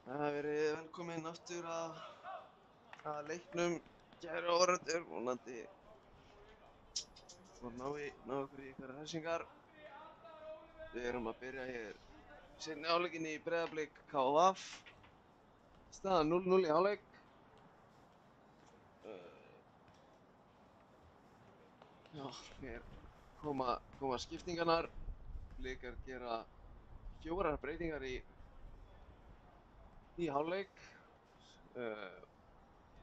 Verið velkomin aftur að leiknum, kæru áhorfendur, vonandi ná ykkur í ykkar hressingar. Við erum að byrja hér seinni hálfleikinn í Breiðablik KF. Staðan 0-0 í hálfleik. Já, hér koma skiptingarnar. Blikar gera 4 breytingar í hálfleik.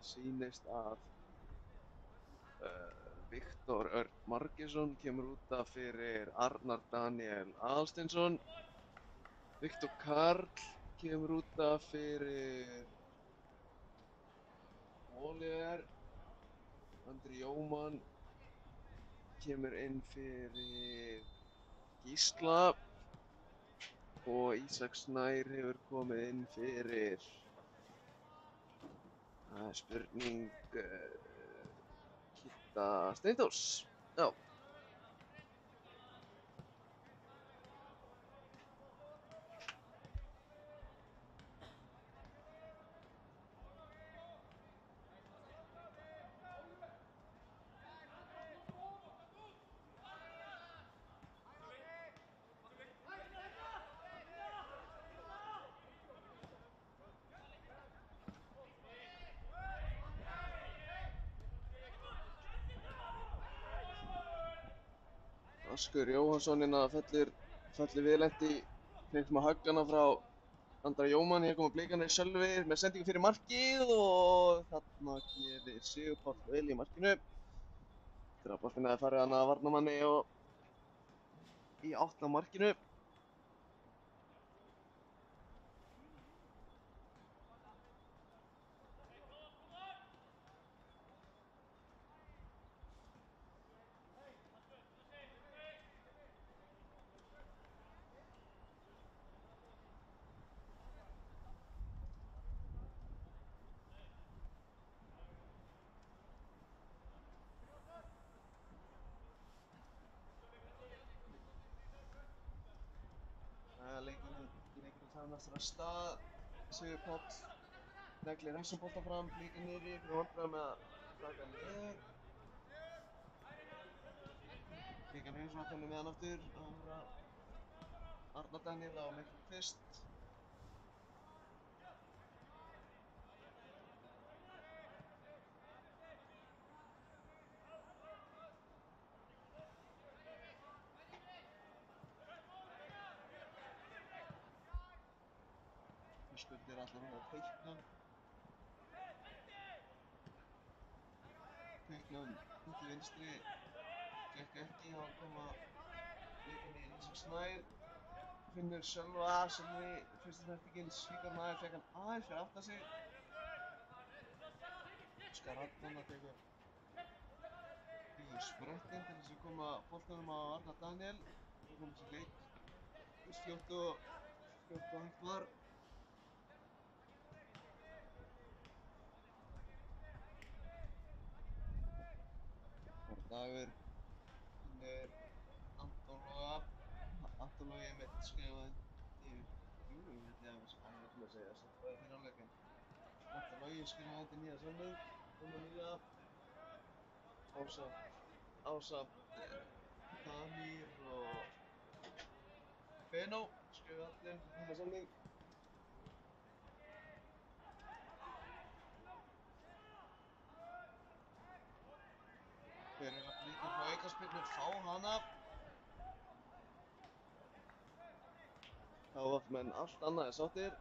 Sýnist að Viktor Örn Margeirsson kemur út af fyrir Arnar Daniel Aðalsteinsson. Viktor Karl kemur út af fyrir Oliver. Andri Jómann kemur inn fyrir Gísla og Ísak Snær hefur komið inn fyrir, það er spurning, Kidda Steindórs. Já. Askur Jóhannsson fellur viðlent í kringum að höggana frá Andra Jómann. Hér koma Blikarnir Sölvi með sendingu fyrir markið og þarna gerir Sigurpáll vel í markinu. Þegar boltinn hefði farið hann að varnarmanni og í átt að markinu. Leikurinn farin aftur af stað. Sigurpáll neglir þessum bolta fram, Blikarnir í fyrir vandræðum með að taka niður. Blikarnir svona komnir með hann aftur. Það var Arnar Daniel á Mikkel Kvist. Höskuldur ætlar að teikna hann út í vinstri, gekk ekki, þá koma Blikarnir Ísak Snær, finnur Sölva, Sölvi fyrstu snertingin, svíkar maður, fekk hann aðeins fyrir aftan sig. Óskar Arnanna tekur sprettinn til þess að koma boltanum á Arnar Daniel og koma sér leik eins fljótt og hægt var. Dagur finnur Anton Logi mitt skrifaði undir, ég held að segja þess að það er fyrir áleik, en Anton Logi skrifaði undir nýja samning, nýja ásamt Damir og Benó skrifaði allir undir nýja samning. Þeir eru að Blikar frá aukaspyrnu, fá hana. KF-menn allt annað er sáttir.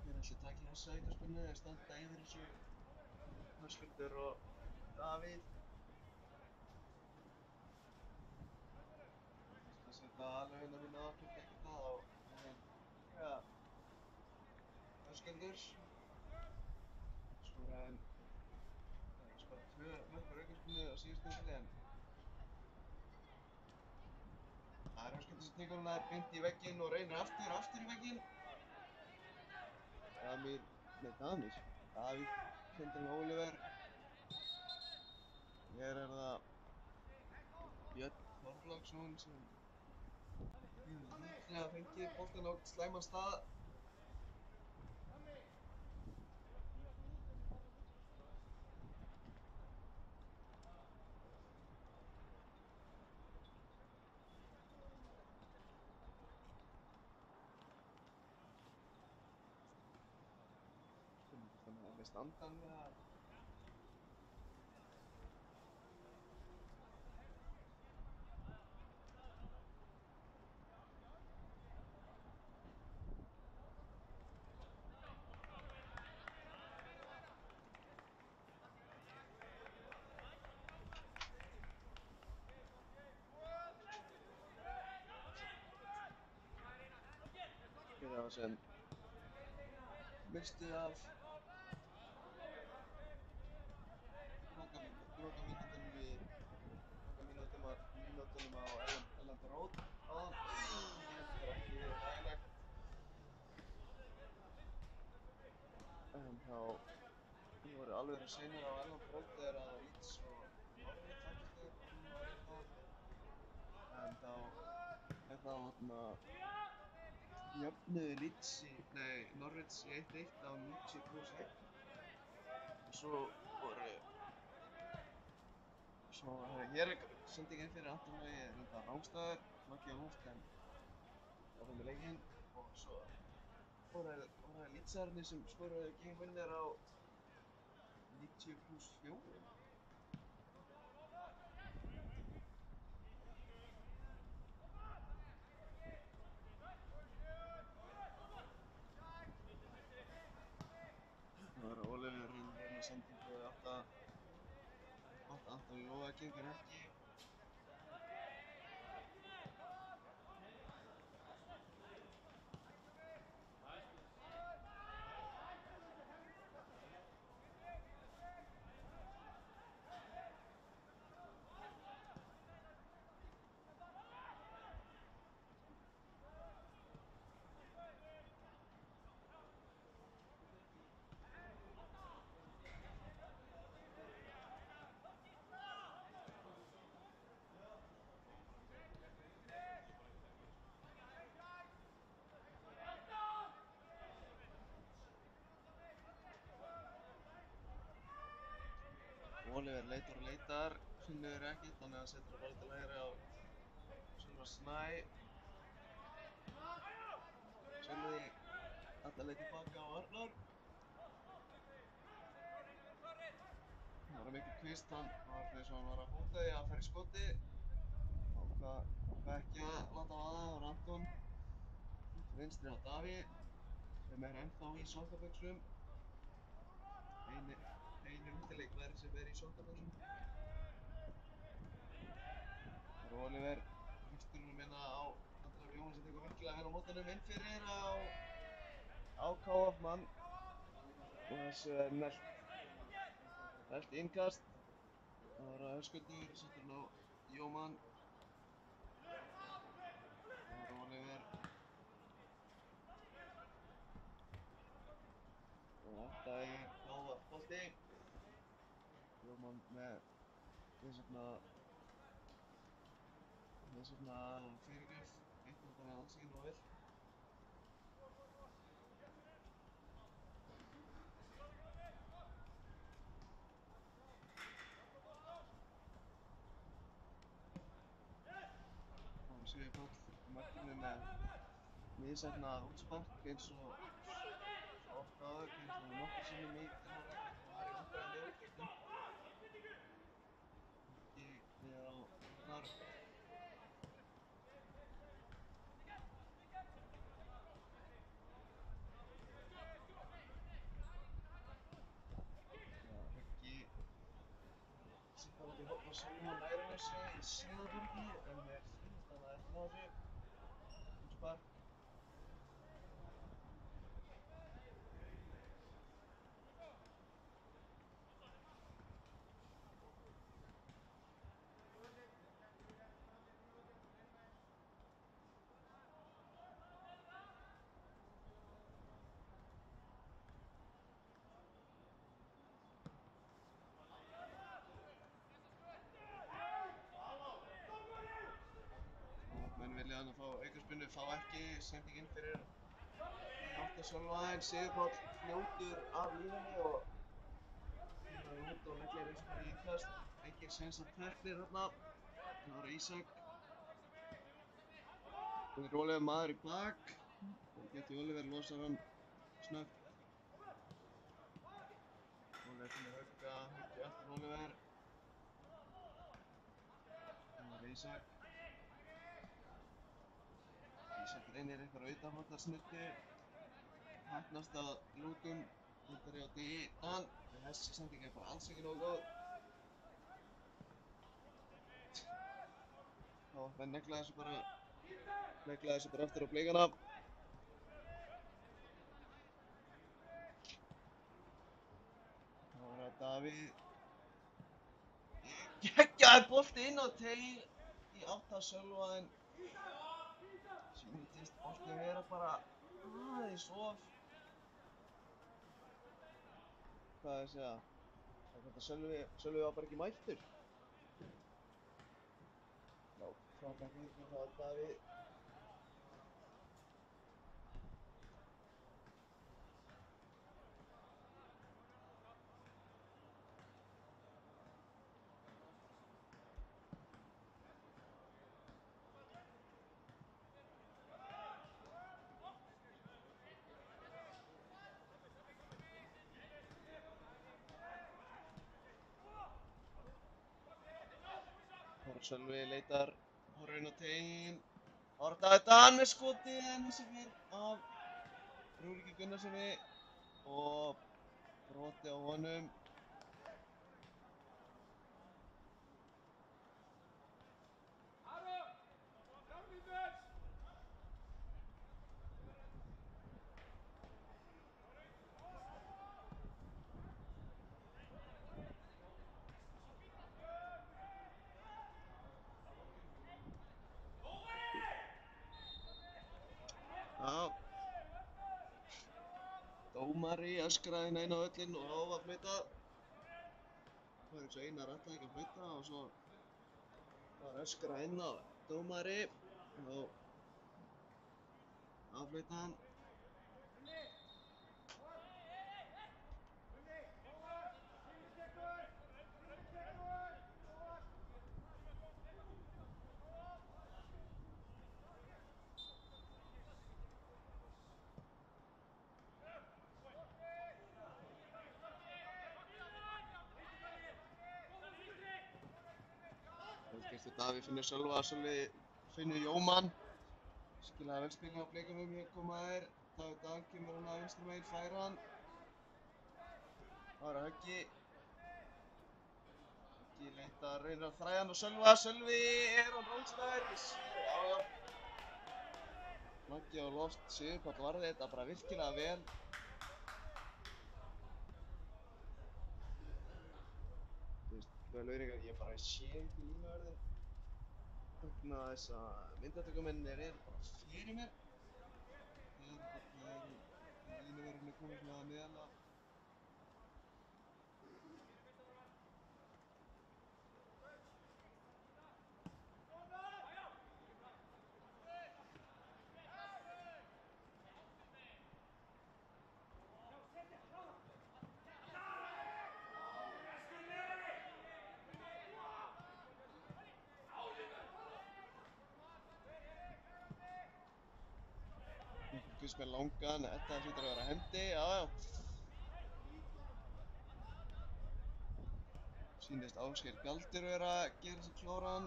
Hver ætli taki þessa aukaspyrnu? Þeir standa yfir þessu Höskuldur og Davíð. Það setja alveg inn á mínu ákveð, ekki það á líka Höskuldur. Skoraði 2 mörk úr aukaspyrnu á síðustu umferð, en tekur hann þær beint í vegginn og reynir aftur í vegginn. Davíð sendir með Oliver. Hér það Björn Þorláksson sem hefur líklega fengið boltann á slæman stað. Þannig að við standan við að fyrir það sem mistu af lokamínútunum á Erlend Rót áðan. Þetta ekki þægilegt. En þá voru alveg seinir á Erlend Rót þegar að Leeds og Norwich hættust en þá jöfnuðu Norwich í 1-1 á 90+1 og svo hér sendingin fyrir Anton Logi reyndar rángstæður, flaggið á loft en áfram með leikinn og svo voru það Leedsarnir sem skoruðu game winner á 90+4. Það var Oliver reyna sendingu og átta Anton Loga gengur ekki. Oliver leitar, finnur ekkert, þannig að setur það bara til hægri á Sölva Snæ. Sölvi alla leið tilbaka á Arnar. Það var mikil kvist, hann var eins og hann var að hóta því að fara í skoti. Ákvað ekki að láta vaða, það var Anton. Vinstri á Davíð, sem ennþá í sokkaböksum. Einu útileikmaður sem í sokkaböksum. Það er Oliver, hristurinn minna á Andra Jóhann sem tekur virkilega vel á mótunum inn fyrir á KF-mann. Og þessu nælt innkast. Það var Höskuldur, setur hann á Jómann. Það var Oliver. Og þetta KF bolti. Jómann með þess vegna fyrirgjöf, eitthvað bara alls ekki nógu vel. Sigurður Páll á markinu með misheppnað útspark eins og oft áður, eins og nokkrum sinnum í þennan leik og var í vandræðum með útspyrnu. Ekki við á Arnar. Röggi sitt út í horn og Sölva nærði á sig í Sauðárkróki en sýnist hann að eftir á þessu. Útspark. síðan að fá aukaspyrnu, fá ekki, sending inn fyrir átta Sölvaðinn, Sigurpáll fljótur af línunni og það út og neglir eins og í innkast. Engir séns að teknir þarna. Klára Ísak. Það er Oliver maður í bak. Það geti Oliver, losar hann snöggt. Oliver finnir Hugga, Huggi eftir Oliver. Það er Ísak. Ísak reynir einhverja utanfótarsnuddu. Heppnast að lútum hundar í á D1. Þessi sending er bara alls ekki nógu góð. Þá menn negla þessu bara aftur á blikana. Þá er það Davíð. Geggjaður bolti inn á teig í átta Sölvaðinn. Sýndist bolti vera bara aðeins of. Hvað er að segja? Þetta Sölvi var bara ekki mættur. Já, frábært víti frá Davíð. Sölvi leitar, horfir inn á teiginn. Davíð Dan með skotið en þessi fer af Rúriki Gunnarssoni og broti á honum. Já. Dómari öskraði inn á völlinn og á að flauta. Það var eins og Einar ætlaði ekki að flauta og svo var öskrað inn á dómari og aflauta hann. Velgert Davíð finnur Sölva, Sölvi finnur Jómann. Skilaði vel spilinu á Blikunum, hér koma þeir. Davíð Dan kemur hann að vinstri megin, fær hann. Það er Huggi. Huggi leitar, reynir að þræða hann og Sölvi er á rólsnær. Já. Maggi á loft, Sigurpáll varði þetta bara virkilega vel. Lauringar, ég bara sé ekki línuverðin vegna þess að myndatökumennir eru bara fyrir mér þegar línuverðin er komið svona að miðana. Fyrst með langan, þetta hlýtur að vera hendi, já. Sýnist Ásgeir Galdur vera að gera sér kláran.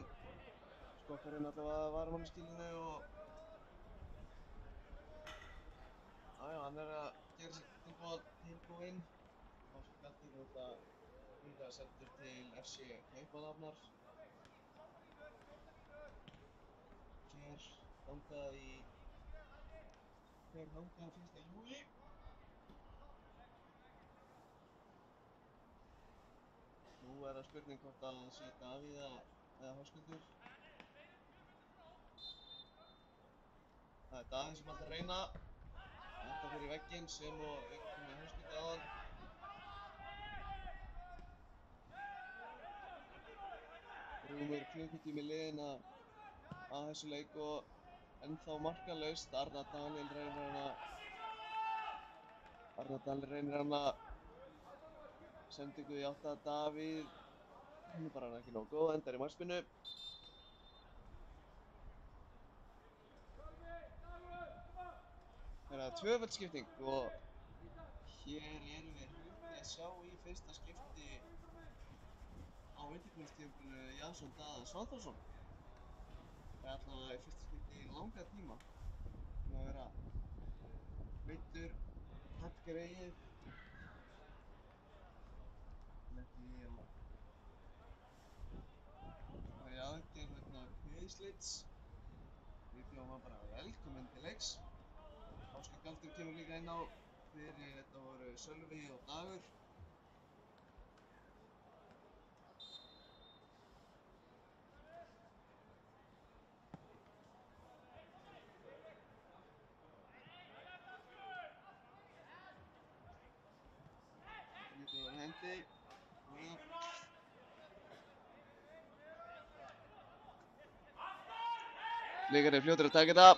Skokkar hérna allavega að varamannaskílinu og hann er að gera sér tilbúinn. Ásgeir Galdur er þetta sendur til FC Kaupmannahafnar. Fer þangað 1. júlí. Nú er það spurning hvort að sé Davíð eða Höskuldur. Það er Davíð sem ætlar að reyna. Þetta fer í vegginn sem og kom með Höskuldur áðan. Rúmur klukkutími liðinn að þessu leik og ennþá markalaust. Arnar Daníel reynir hana sendingu í átt að Davíð. Hún er bara ekki nógu góð, endar í markspyrnu. Það er tvöföld skipting og hér erum við hluti að sjá í fyrsta skipti á undirbúningstímabilinu Jason Daða Svanþórsson. Það er allavega í fyrsta skipti í langa tíma. Það má vera meiddur, hallgreið. Lenti í að fara í aðgerð vegna kviðslits. Við bjóðum hann bara velkominn til leiks. Ásgeir Galdur kemur líka inn á. Fyrir þetta voru Sölvi og Dagur. Lítur á hendi. Blikar er fljótur að taka þetta.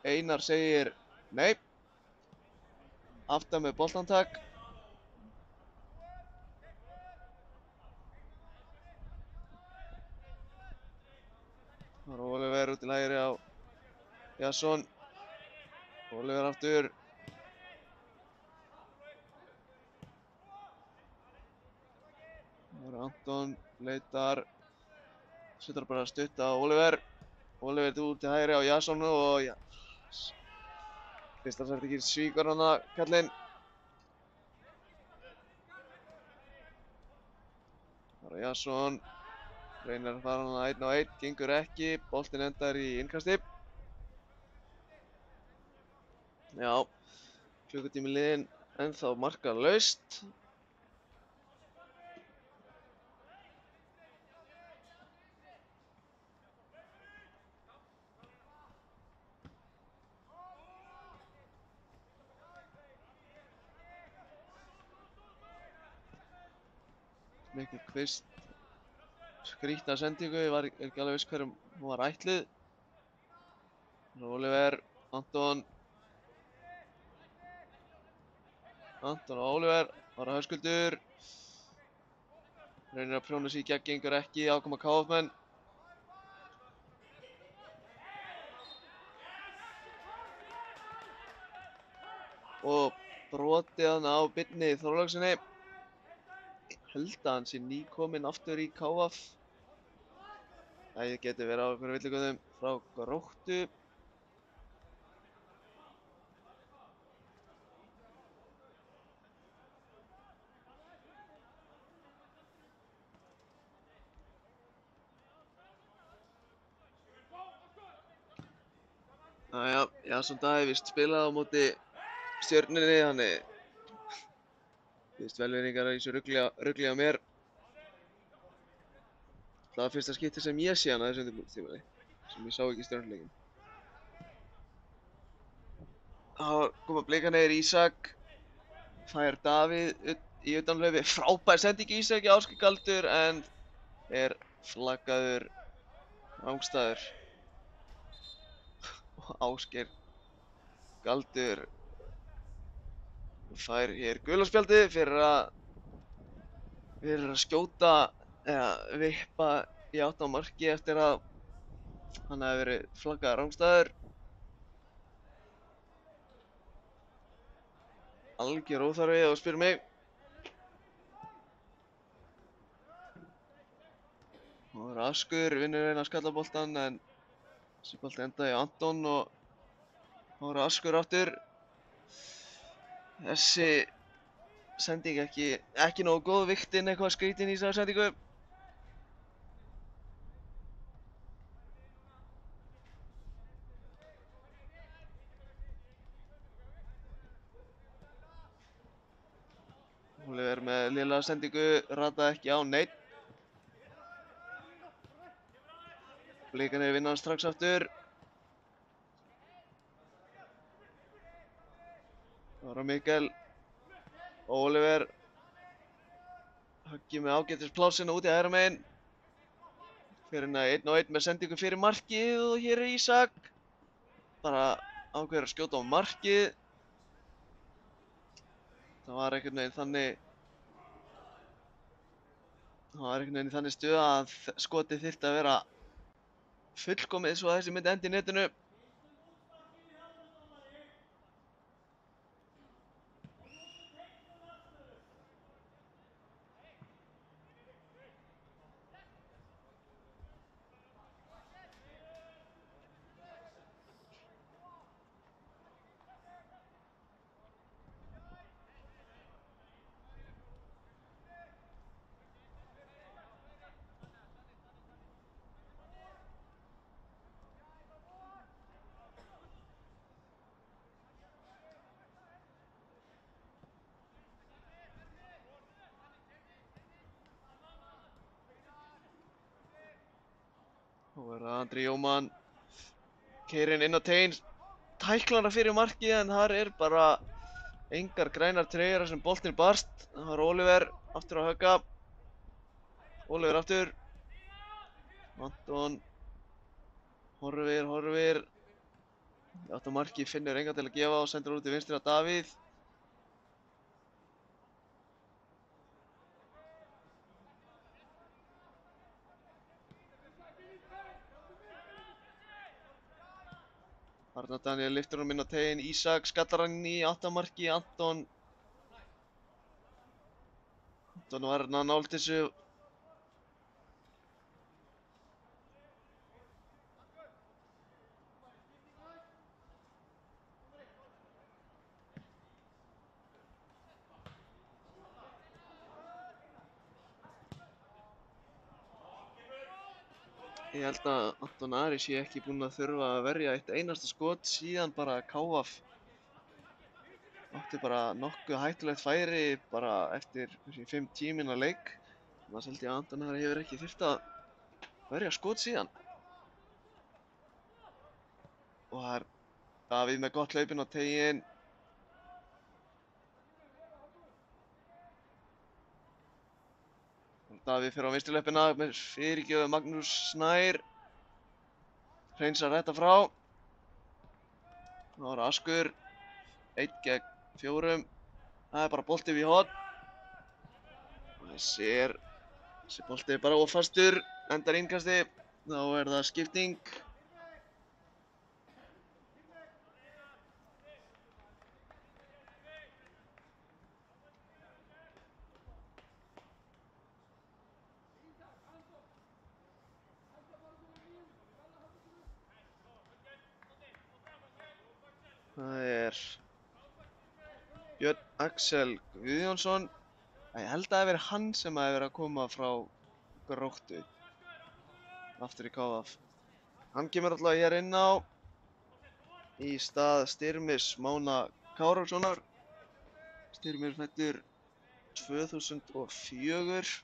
Einar segir nei. Aftan með boltantak. Það er Oliver út til hægri á Jason. Oliver aftur. Það er Anton, leitar. Setur bara stutt á Oliver. Oliver út til hægri á Jason og já. Kristall Sartikir svíkur hana kallinn. Það er Jason. Reynir að fara hana 1 á 1, gengur ekki. Boltinn endar í innkasti. Já, klukkutími liðinn, ennþá markalaust. Mikið Kvist skrýtna sendingu, ég var ekki alveg viss hverjum hún var ætluð. Oliver, Anton og Oliver, bara Höskuldur. Reynir að prjóna sig í gegn, gengur ekki, ákoma KF-menn. Og brotið hann á Birni Þorláksinni. Held að hann sé nýkominn aftur í KF. Það getur verið á einhverjum villigöðum frá Gróttu. Jæja, Jason Daði víst spilað á móti Stjörnunni, þannig víst velvirðingar í þessu rugli á mér. Það var fyrsta skipti sem ég sé hann að þessu undirbúningstímabili, sem ég sá ekki Stjörnuleikinn. Þá koma Blikarnir, Ísak, fær Davíð í utanhlaupi. Frábær sending Ísak í Ásgeir Galdur en er flaggaður rangstæður. Og Ásgeir Galdur fær hér gula spjaldið fyrir að skjóta eða vippa í átt á marki eftir að hann hefði verið flaggaður rangstæður. Algjör óþarfi ef þú spyrir mig. Það er Askur, vinnur eina skallaboltan en þessi bolti endaði á Anton og það er Askur aftur. Þessi sending ekki nógu góð, vigtinn eitthvað skrítinn í þessari sendingu. Oliver með lélega sendingu, rataði ekki á neitt. Blikarnir vinna hann strax aftur. Það var Mikael og Oliver. Höggi með ágætis plásina út í hægra megin. Fyrir hann 1 á 1 með sendingu fyrir markið og hér er Ísak. bara ákveður að skjóta á markið. Það var einhvern veginn þannig stuð að skotið þyrfti að vera fullkomið svo að þessi myndi endi í netinu. Nú er það Andri Jómann, keyrinn inn á teiginn, tæklar hana fyrir markið en þar er bara engar grænar treyjur þar sem boltinn barst. Það var Oliver aftur að högga. Oliver aftur. Anton horfir. Átt á markið, finnur engan til að gefa og sendur út í vinstri á Davíð. Arnar Daniel lyftir honum inn á teiginn, Ísak skallar hann í áttamarki, Anton var nálægt þessu. Ég held að Anton Ari sé ekki búinn að þurfa að verja eitt einasta skot síðan bara KF átti bara nokkuð hættulegt færi bara eftir 5-10 mínútna leik. Þannig held ég að Anton Ari hefur ekki þurft að verja skot síðan. Og það er Davíð með gott hlaupinn á teiginn. Davíð fer á vinstri löppina með fyrirgjöf Magnús Snær. Hreinsar þetta frá. Það var Askur. 1 gegn 4. Það er bara bolti við horn. Þessi bolti er bara ofastur. Endar innkasti. Þá er það skipting. Það er Björn Axel Guðjónsson. Ég held að það hafi verið hann sem hafi verið að koma frá Gróttu aftur í KF. Hann kemur alltaf hér inn á í stað Styrmis Mána Kárasonar. Styrmir fæddur 2004.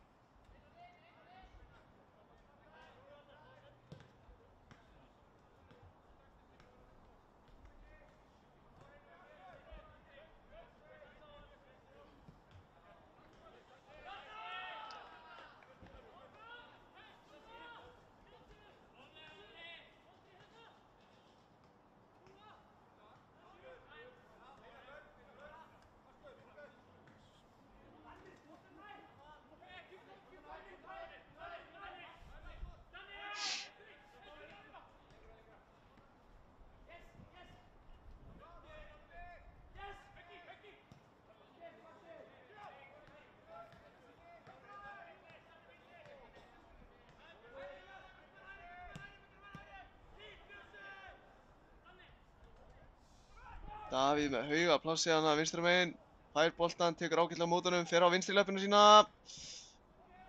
Davíð með hauga plássi hana vinstri megin. Fær boltann, tekur ágætlega á móti honum, fer á vinstri löppina sína.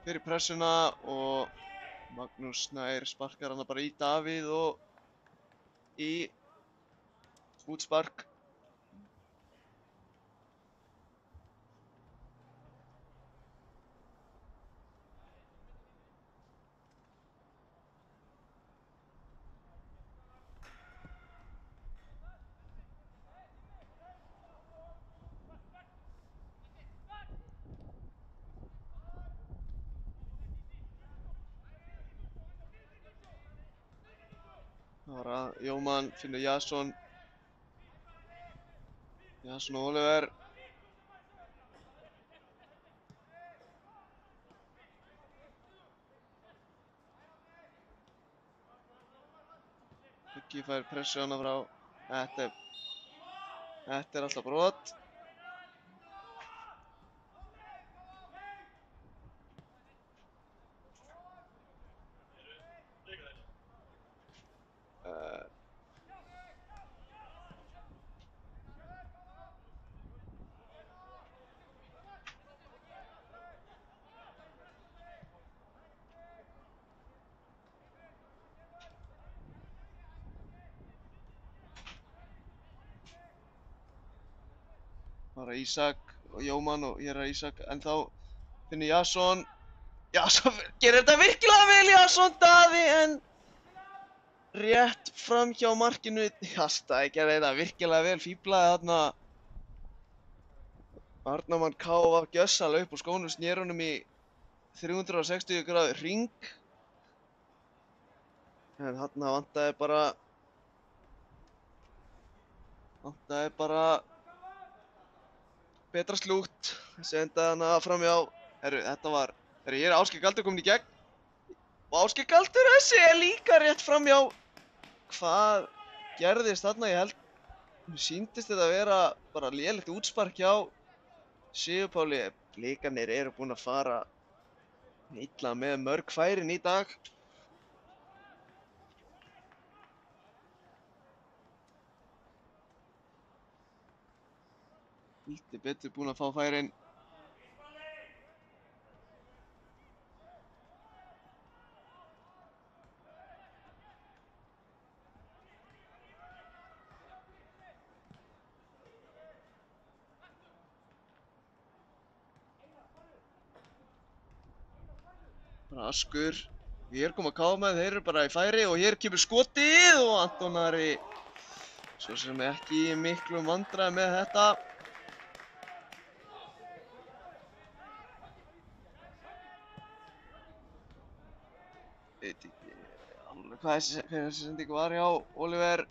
Fyrir pressuna og Magnús Snær sparkar hana bara í Davíð og í útspark. Það var að Jóman finnur Jason og Oliver. Huggi fær pressu hana frá. Þetta er alltaf brot. Það var Ísak og Jóman og hér er Ísak ennþá. Finnur Jason. Jason gerir þetta virkilega vel, Jason Daði, en rétt fram hjá markinu. Jastaði gerði þetta virkilega vel, fíblaði þarna. Varnarmann K var gjörsamlega upp úr skónum, snéri honum í 360 gráðu hring. En þarna vantaði bara betra slútt. Þessi endaði hana framhjá. Ég er Ásgeir Galdur komin í gegn. Og Ásgeir Galdur þessi er líka rétt framhjá. Hvað gerðist þarna? Ég held, mér sýndist þetta að vera bara lélegt útspark hjá Sigurpáli. Blikarnir eru búin að fara illa með mörg færin í dag. Lítið betur búin að fá færin. Bara Askur. Hér koma KM, þeir eru bara í færi og hér kemur skotið og Anton Ari svo sem ekki í miklum vandræðum með þetta. Veit ekki alveg hvað þessi sending var hjá Oliver.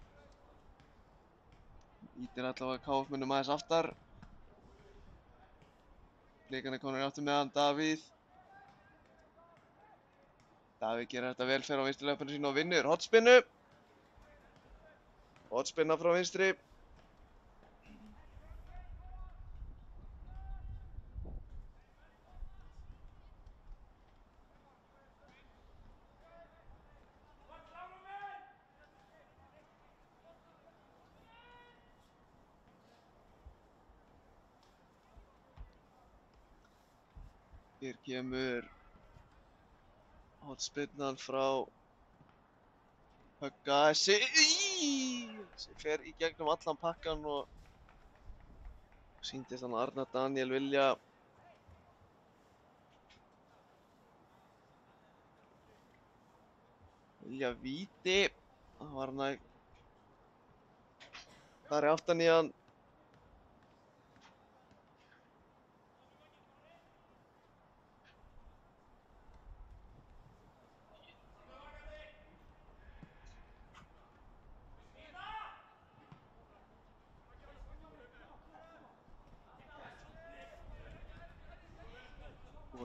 Ítir allavega KF-mönnum aðeins aftar. Blikarnir komnir aftur með hann, Davíð. Davíð gerir þetta vel, fer á vinstri löpunum sínu og vinnur hornspinnu. Hornspinna frá vinstri. Hér kemur hornspinnan frá Högga. Þessi fer í gegnum allan pakkan og sýndist hann Arnar Daniel vilja víti. Það var hann að fara aftan í hann.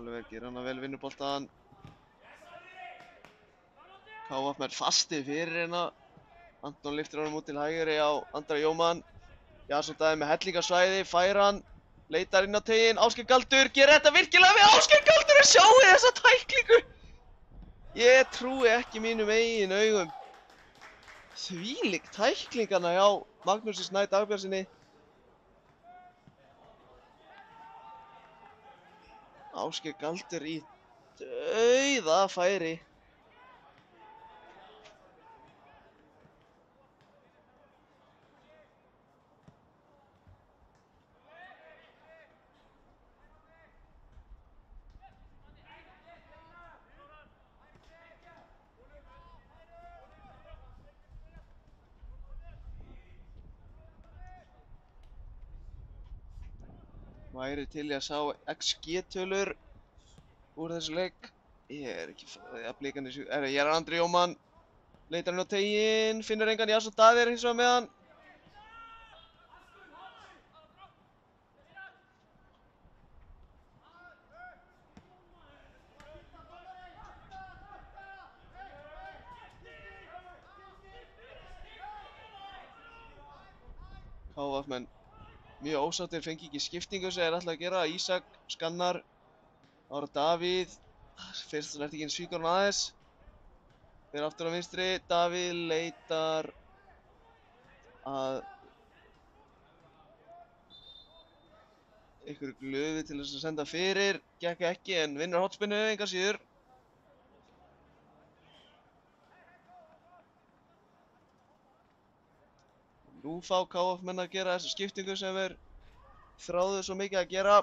Oliver gerir hana vel, vinnur boltann. KF með fasti fyrir hérna. Anton lyftir honum út til hægri á Andra Jóman. Jason Daði með hellingasvæði, fær hann, leitar inn á teiginn. Ásgeir Galdur gerir þetta virkilega vel. Ásgeir Galdur, sjáu þessa tæklingu! Ég trúi ekki mínum eigin augum. Þvílík tæklingana hjá Magnúsi Snæ Dagbjartssyni. Ásgeir Galdur í dauðafæri. Væri til í að sjá XG-tölur úr þessu leik. Ég er ekki að Blikarnir... Ég er Andri Jóman. Leitar hann á teginn, finnur engan. Jason Davíð hins vegar með hann. KF-menn mjög ósáttir, fengi ekki skiptingu sem þeir ætla að gera. Ísak skannar. Ára Davíð. Fyrst snertingin svíkur hann aðeins. Fer aftur á vinstri. Davíð leitar að einhverju glöfi til þess að senda fyrir. Gekk ekki en vinnur hornspyrnu engan síður. Nú fá KF-menn að gera þessa skiptingu sem þeir þráðu svo mikið að gera.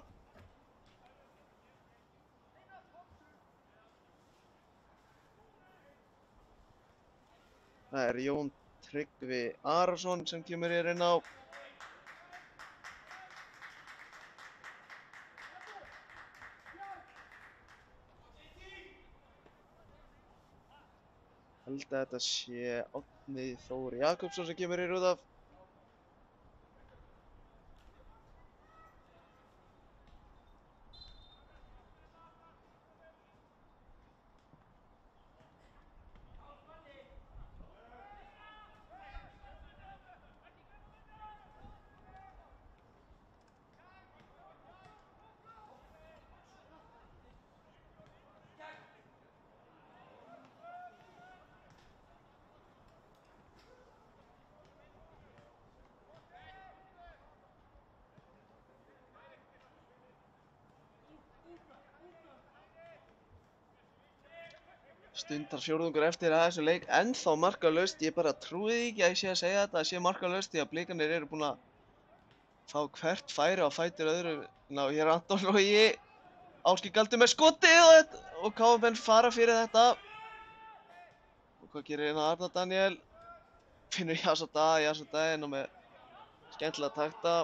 Það er Jón Tryggvi Arason sem kemur hér inn á. Held að þetta sé Árni Þór Jakobsson sem kemur hér út af. Stundarfjórðungur eftir að þessu leik ennþá markalaust. Ég bara trúi því ekki að ég sé að segja þetta, að sé markalaust því að Blikarnir eru búin að fá hvert færi á fætur öðru. Ná, hér er Anton Logi. Ásgeir Galdur með skotið og KF-menn fara fyrir þetta. Og hvað gerir hérna Arnar Daniel? Finnur Jason Davíð inn á með skemmtilega takta.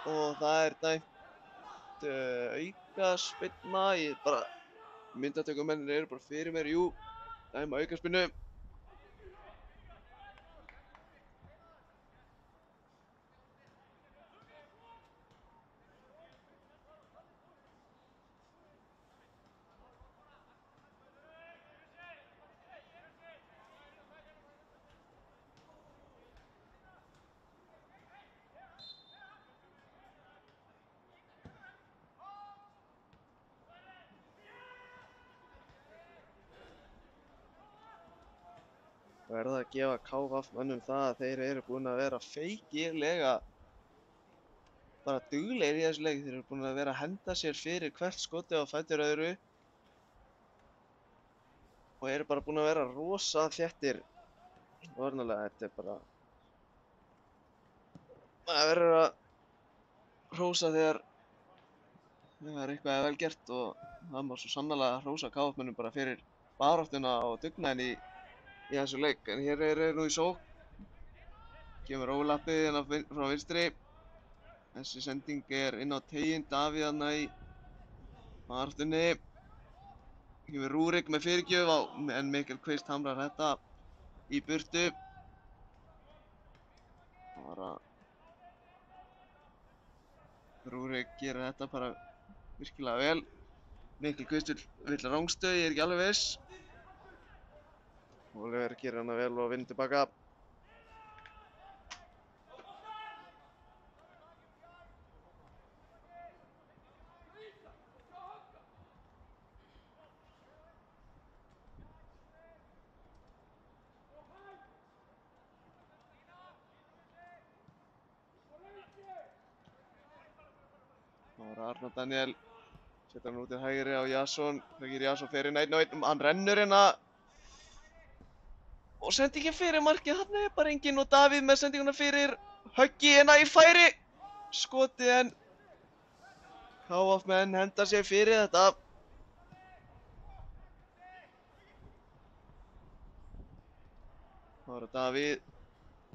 Og það er dæmt aukaspyrna. Ég bara myndatökumennir eru bara fyrir mér, jú, dæma aukaspyrnu. Verða að gefa KF-mönnum það að þeir eru búin að vera feikilega bara duglegir í þessu leik. Þeir eru búin að vera að henda sér fyrir hvert skoti á fætur öðru og eru bara búin að vera rosa þéttir varnarlega. Þetta er bara, maður verður að hrósa þegar eitthvað er vel gert og það má svo sannarlega hrósa KF-mönnum bara fyrir baráttuna og dugnaðinn í þessu leik. En hér er nú í sókn. Kemur ólappið hérna frá vinstri. Þessi sending er inn á teginn. Davíð hérna í baráttunni. Kemur Rúrik með fyrirgjöf á, en Mikkel Kvist hamrar þetta í burtu. Bara Rúrik gerir þetta bara virkilega vel. Mikkel Kvist vill rangstöð, ég er ekki alveg viss. Oliver gerir hana vel og vinnur tilbaka. Það var Arnar Daniel. Setur hann út til hægri á Jason. Það gerir Jason fyrir 1-1. Hann rennur hérna. Og sendingin fyrir markið, þarna er bara enginn og Davíð með sendinguna fyrir höggi hérna í færi. Skotið en KF-menn henda sér fyrir þetta. Það var Davíð,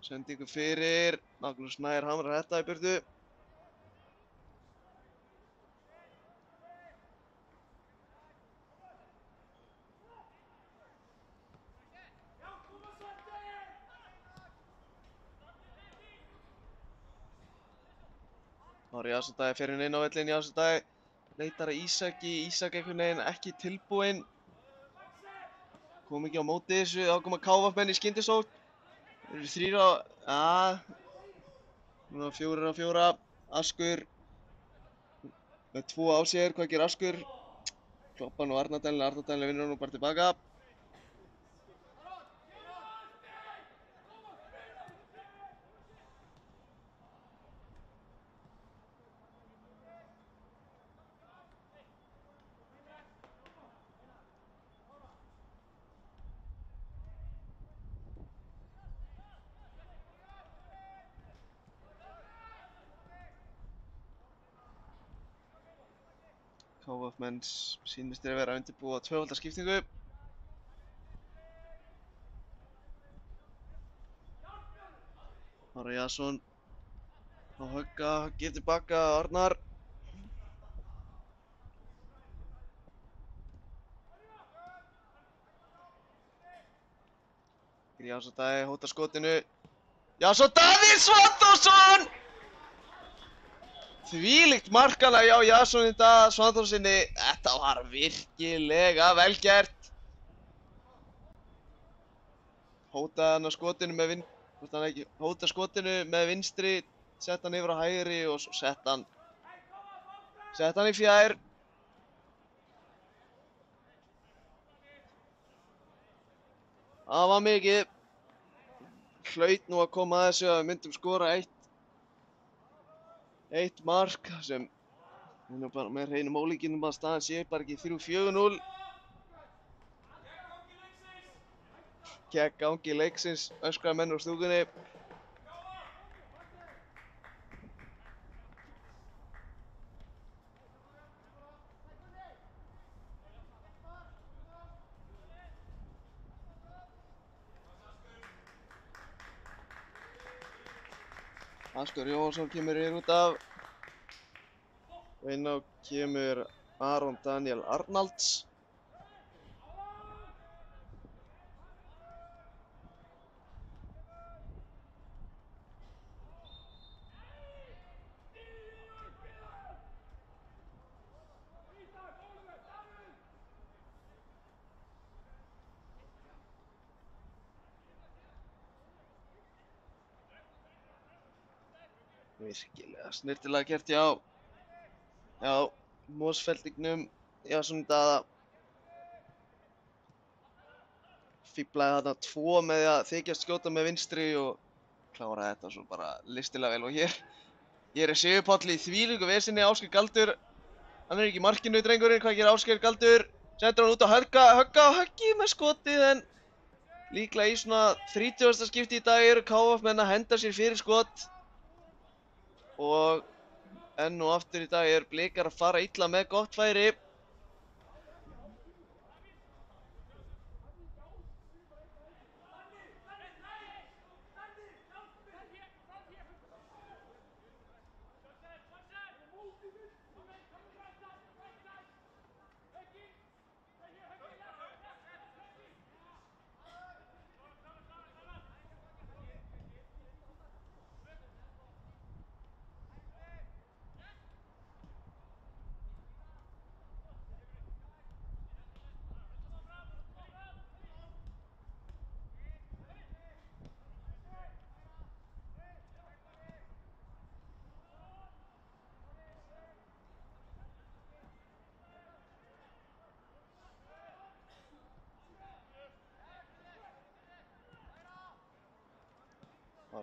sendingu fyrir, Magnús Snær hamrar þetta í burtu. Ári Jason fer inn á vellinn. Jason leitar að Ísaki. Ísak einhvern veginn ekki tilbúinn. Kom ekki á móti þessu. Þá koma KF-menn í skyndisókn. Þeir eru 3 á... Núna 4 á 4. Askur með 2 á sér. Hvað gerir Askur? Kloppa nú Arnardælin. Arnardælin vinnur nú bara tilbaka. KF-menn sýnist þeir að vera að undirbúa 2-falda skiptingu. Ári Jason á högga, höggið tilbaka, Arnar. Jason hótar skotinu. Jason Daði Svanþórsson! Þvílíkt markalag hjá Jasoni Daða Svanþórsssyni. Þetta var virkilega vel gert. Hóta skotinu með vinstri, sett hann yfir á hægri og svo sett hann í fjær. Það var mikið. Hlaut nú að koma að þessu að við myndum skora eitt mark sem bara með hreinum ólíkindum að staðan sé bara ekki 3-4-0. Gegn gangi leiksins, öskraði menn úr stúkunni. Askur Jóhannsson kemur út af og inn á kemur Aron Daniel Arnalds. Virkilega snyrtilega gert hjá Mosfellingnum. Jason Daða fíblaði þarna 2 með því að þykjast skjóta með vinstri og kláraði þetta svo bara listilega vel. Og hér er Sigurpáll í þvílíku vesinni. Ásgeir Galdur, hann ekki í markinu drengurinn. Hvað gerir Ásgeir Galdur? Sendur hann út á höggi með skotið, en líklega í svona 30. skipti í dag eru KF-menn að henda sér fyrir skot. Og enn og aftur í dag eru Blikar að fara illa með gott færi.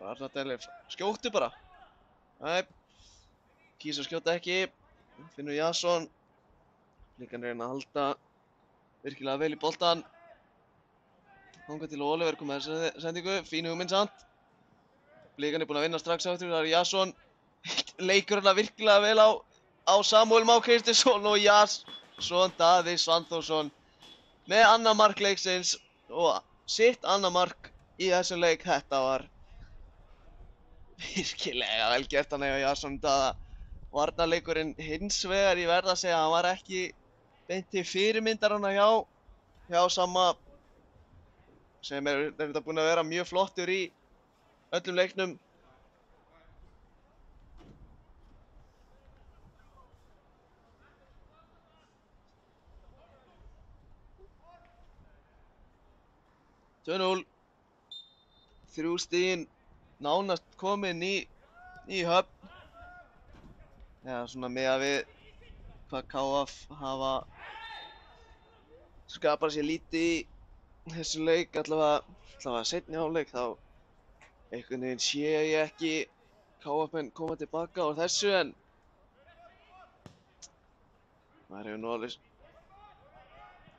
Arnardælin skjóttu bara. Nei, kýs að skjóta ekki. Finnur Jason. Blikarnir reyna að halda virkilega vel í boltan. Þangað til Oliver kom með þessa sendingu. Fín hugmynd samt. Blikarnir búin að vinna strax aftur. Það er Jason. Leikur hana virkilega vel á Samuel Má Kristinsson og Jason Daði Svanþórsson með annað mark leiksins og sitt annað mark í þessum leik. Þetta var virkilega vel gert hann hjá Jason Daða. Varnarleikurinn hins vegar, ég verð að segja, hann var ekki beint til fyrirmyndar hana hjá Sama, sem er þetta búinn að vera mjög flottur í öllum leiknum. 2-0. 3 stigin nánast komin í höfn. Já, svona miðað við hvað KF hafa skapað sér lítið í þessum leik, allavega seinni hálfleik, þá einhvern veginn sé ég ekki KF-menn koma tilbaka úr þessu, en maður hefur nú alveg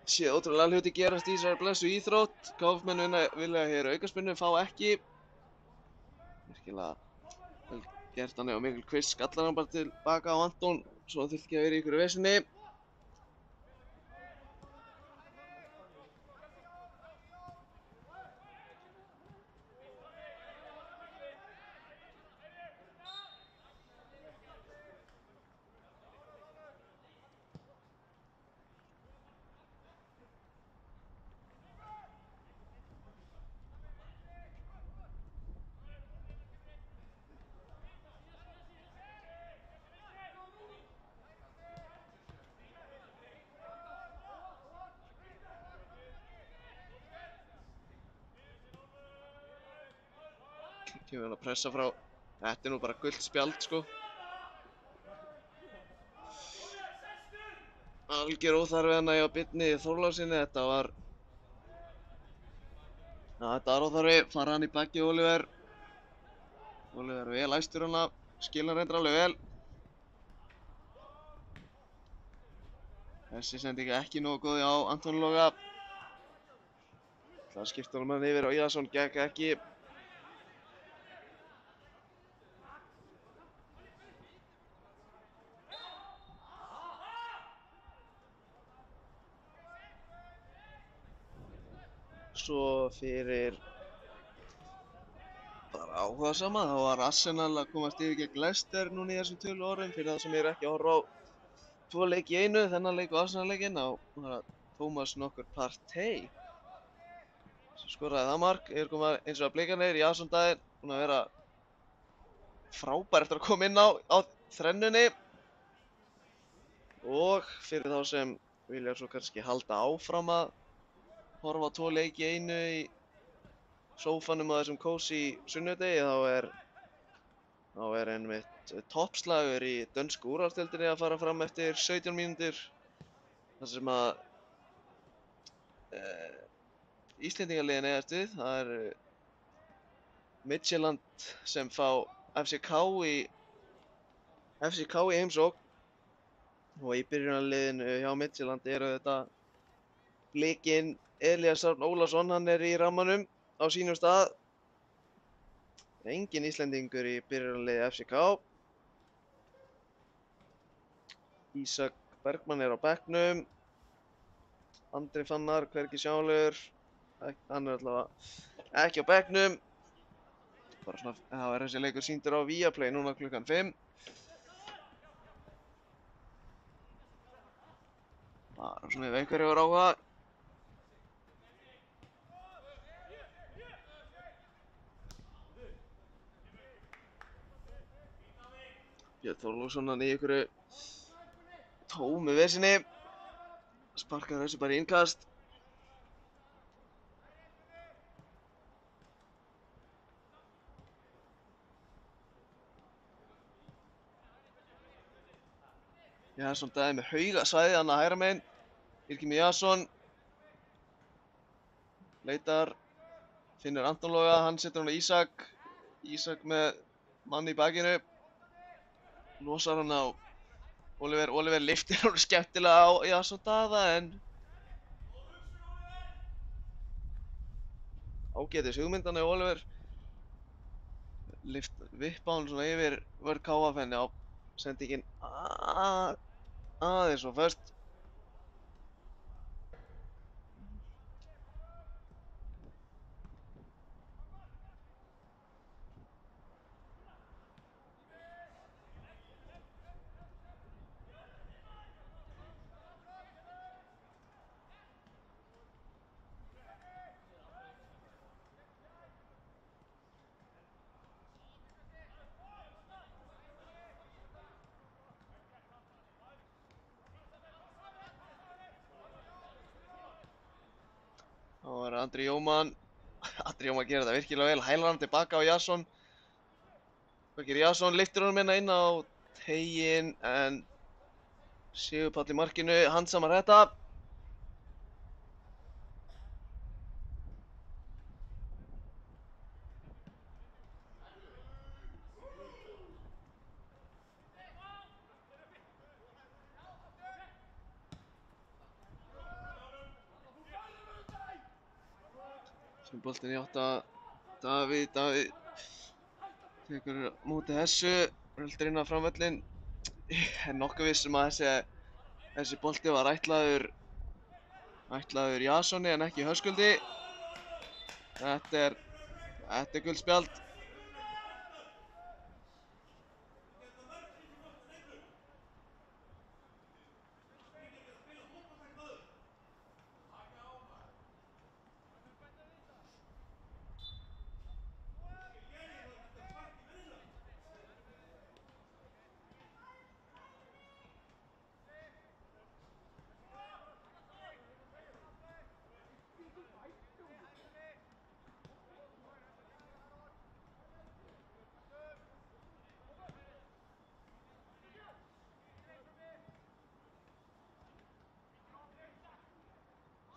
séð ótrúlega hluti gerast í þessari blessu íþrótt. KF-menn vilja hér aukaspyrnu, fá ekki. Virkilega vel gert hann, og Mikkel Kvist skallar hann bara tilbaka á Anton, svo þurfti ekki að vera í einhverju vesinni. Kemur hann að pressa frá. Þetta nú bara gult spjald, sko. Algjör óþarfi hana hjá Birni Þorláksyni. Þetta var óþarfi. Fara hann í bakið Oliver. Oliver vel æstur hana. Skilur hann reyndar alveg vel. Þessi sending ekki nógu góð á Anton Loga. Það skipta hann mann yfir á Íðarsson. Gekk ekki. Svo fyrir bara áhugasama, þá var Arsenal að komast yfir gegn Leicester núna í þessum töluorðum. Fyrir það sem eru ekki að horfa á tvo leiki í einu, þennan leik og Arsenal-leikinn, þá var það Thomas nokkur Partey sem skoraði það mark. Ég komið eins og að Blikarnir í Aðsson-daginn, búin að vera frábær eftir að koma inn á þrennunni. Og fyrir þá sem vilja svo kannski halda áfram að horfa á tvo leiki í einu í sófanum á þessum kósí sunnudegi, þá er einmitt toppslagur í dönsku úrvalsdeildinni að fara fram eftir 17 mínútur. Það sem að Íslendingaliðin eigast við, það er Midtjylland sem fá FCK í heimsókn, og í byrjunarliðinu hjá Midtjylland eru þetta Blikinn Elías Örn Ólafsson, hann er í rammanum á sínum stað. Engin Íslendingur í byrjunarliði FCK. Ísak Bergmann er á bekknum. Andri Fannar hvergi sjáanlegur. Hann er allavega ekki á bekknum. Bara svona, það er þessi leikur sýndur á Viaplay núna klukkan 5. Bara svona ef einhverju var áhuga. Björn Þorláksson hann í einhverju tómu vesinni. Sparkar þessu bara í innkast. Jason dæði með hauga svæði hann að hægra megin. Birkir Jason leitar, finnur Anton Loga, hann setur hann á Ísak. Ísak með mann í bakinu. Losar hann á Oliver. Oliver lyftir hann skemmtilega á Jason Daða, en ágætis hugmyndan af Oliver. Vippa hann svona yfir vörn KF, en já, sendingin aðeins og föst. Þá var Andri Jómann Andri Jóma gerir þetta virkilega vel, hælar hann tilbaka á Jason. Hvað gerir Jason? Lyftir honum inn á teiginn en Sigurpáll í markinu handsamar þetta. Sem boltinn í átta. Davíð tekur móti þessu, röltir inn á framvöllin. Ég er nokkuð viss að þessi bolti var ætlaður Jasoni en ekki Höskuldi. Þetta er gult spjald.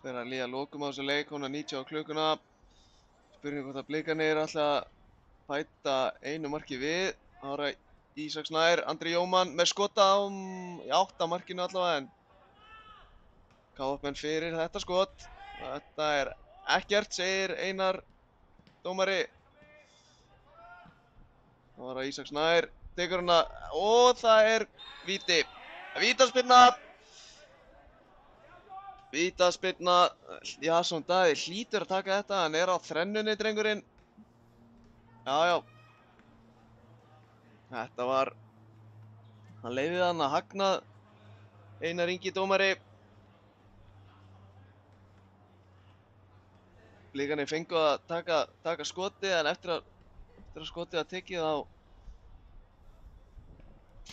Þegar að líða lokum á þessu leik, hún er 90 á klukkuna. Spurning hvort að Blikarnir ætla að bæta einu marki við. Ára Ísak Snær, Andri Jóman með skota í 8 markinu allavega en KFM fyrir þetta skot. Þetta er ekkert, segir Einar dómari. Ára Ísak Snær, tekur hana og það er víti. Vítaspyrna. Vítaspyrna, Jason Daði hlýtur að taka þetta, hann er á þrennunni drengurinn. Já. Þetta var, hann leyfði hann að hagnað, Einar Ingi dómari. Blikarnir fengu að taka skotið en eftir að skotið var tekið þá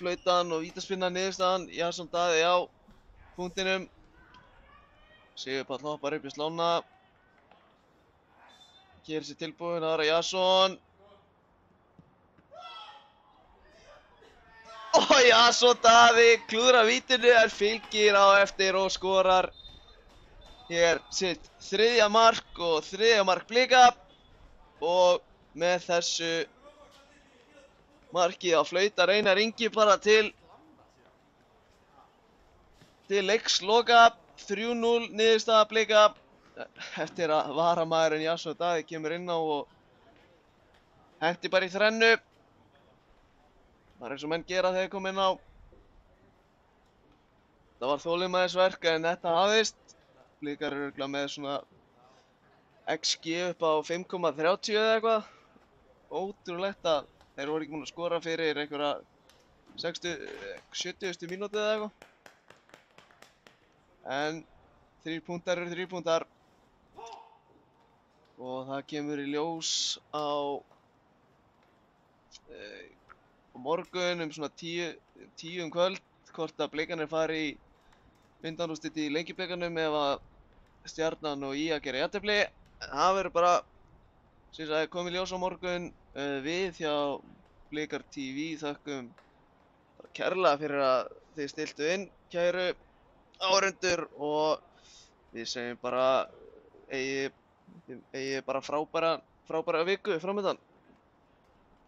flautan og vítaspyrna niðurstaðan. Jason Daði á punktinum. Sigurpáll hoppar upp í slána. Gerir sér tilbúinn, Ára Jason. Og Jason Daði klúðrar vítinu en fylgir á eftir og skorar hér sitt 3. mark og 3. mark Blika. Og með þessu marki á flautar Einar Ingi bara til leiksloka. 3-0 niðurstaða Blika eftir að varamaðurinn Jason Daði kemur inn á og henti bara í þrennu. Bara eins og menn gera þegar þeir koma inn á. Það var þolinmæðisverk en þetta hafðist. Blikar eru örugglega með svona XG upp á 5,30 eða eitthvað. Ótrúlegt að þeir voru ekki búin að skora fyrir einhverja 70. mínútu eða eitthvað. En 3 punktar eru 3 punktar og það kemur í ljós á morgun svona 10 kvöld hvort að Blikarnir fari í undanúrslit í Lengjubikarnum ef að Stjarnan og ÍA gera jafntefli. Það verður bara sem sagt komið í ljós á morgun. Við hjá Blikar TV þökkum bara kærlega fyrir að þið stiltu inn, kæru áhorfendur, og við segjum bara eigi bara frábæra viku framöndan.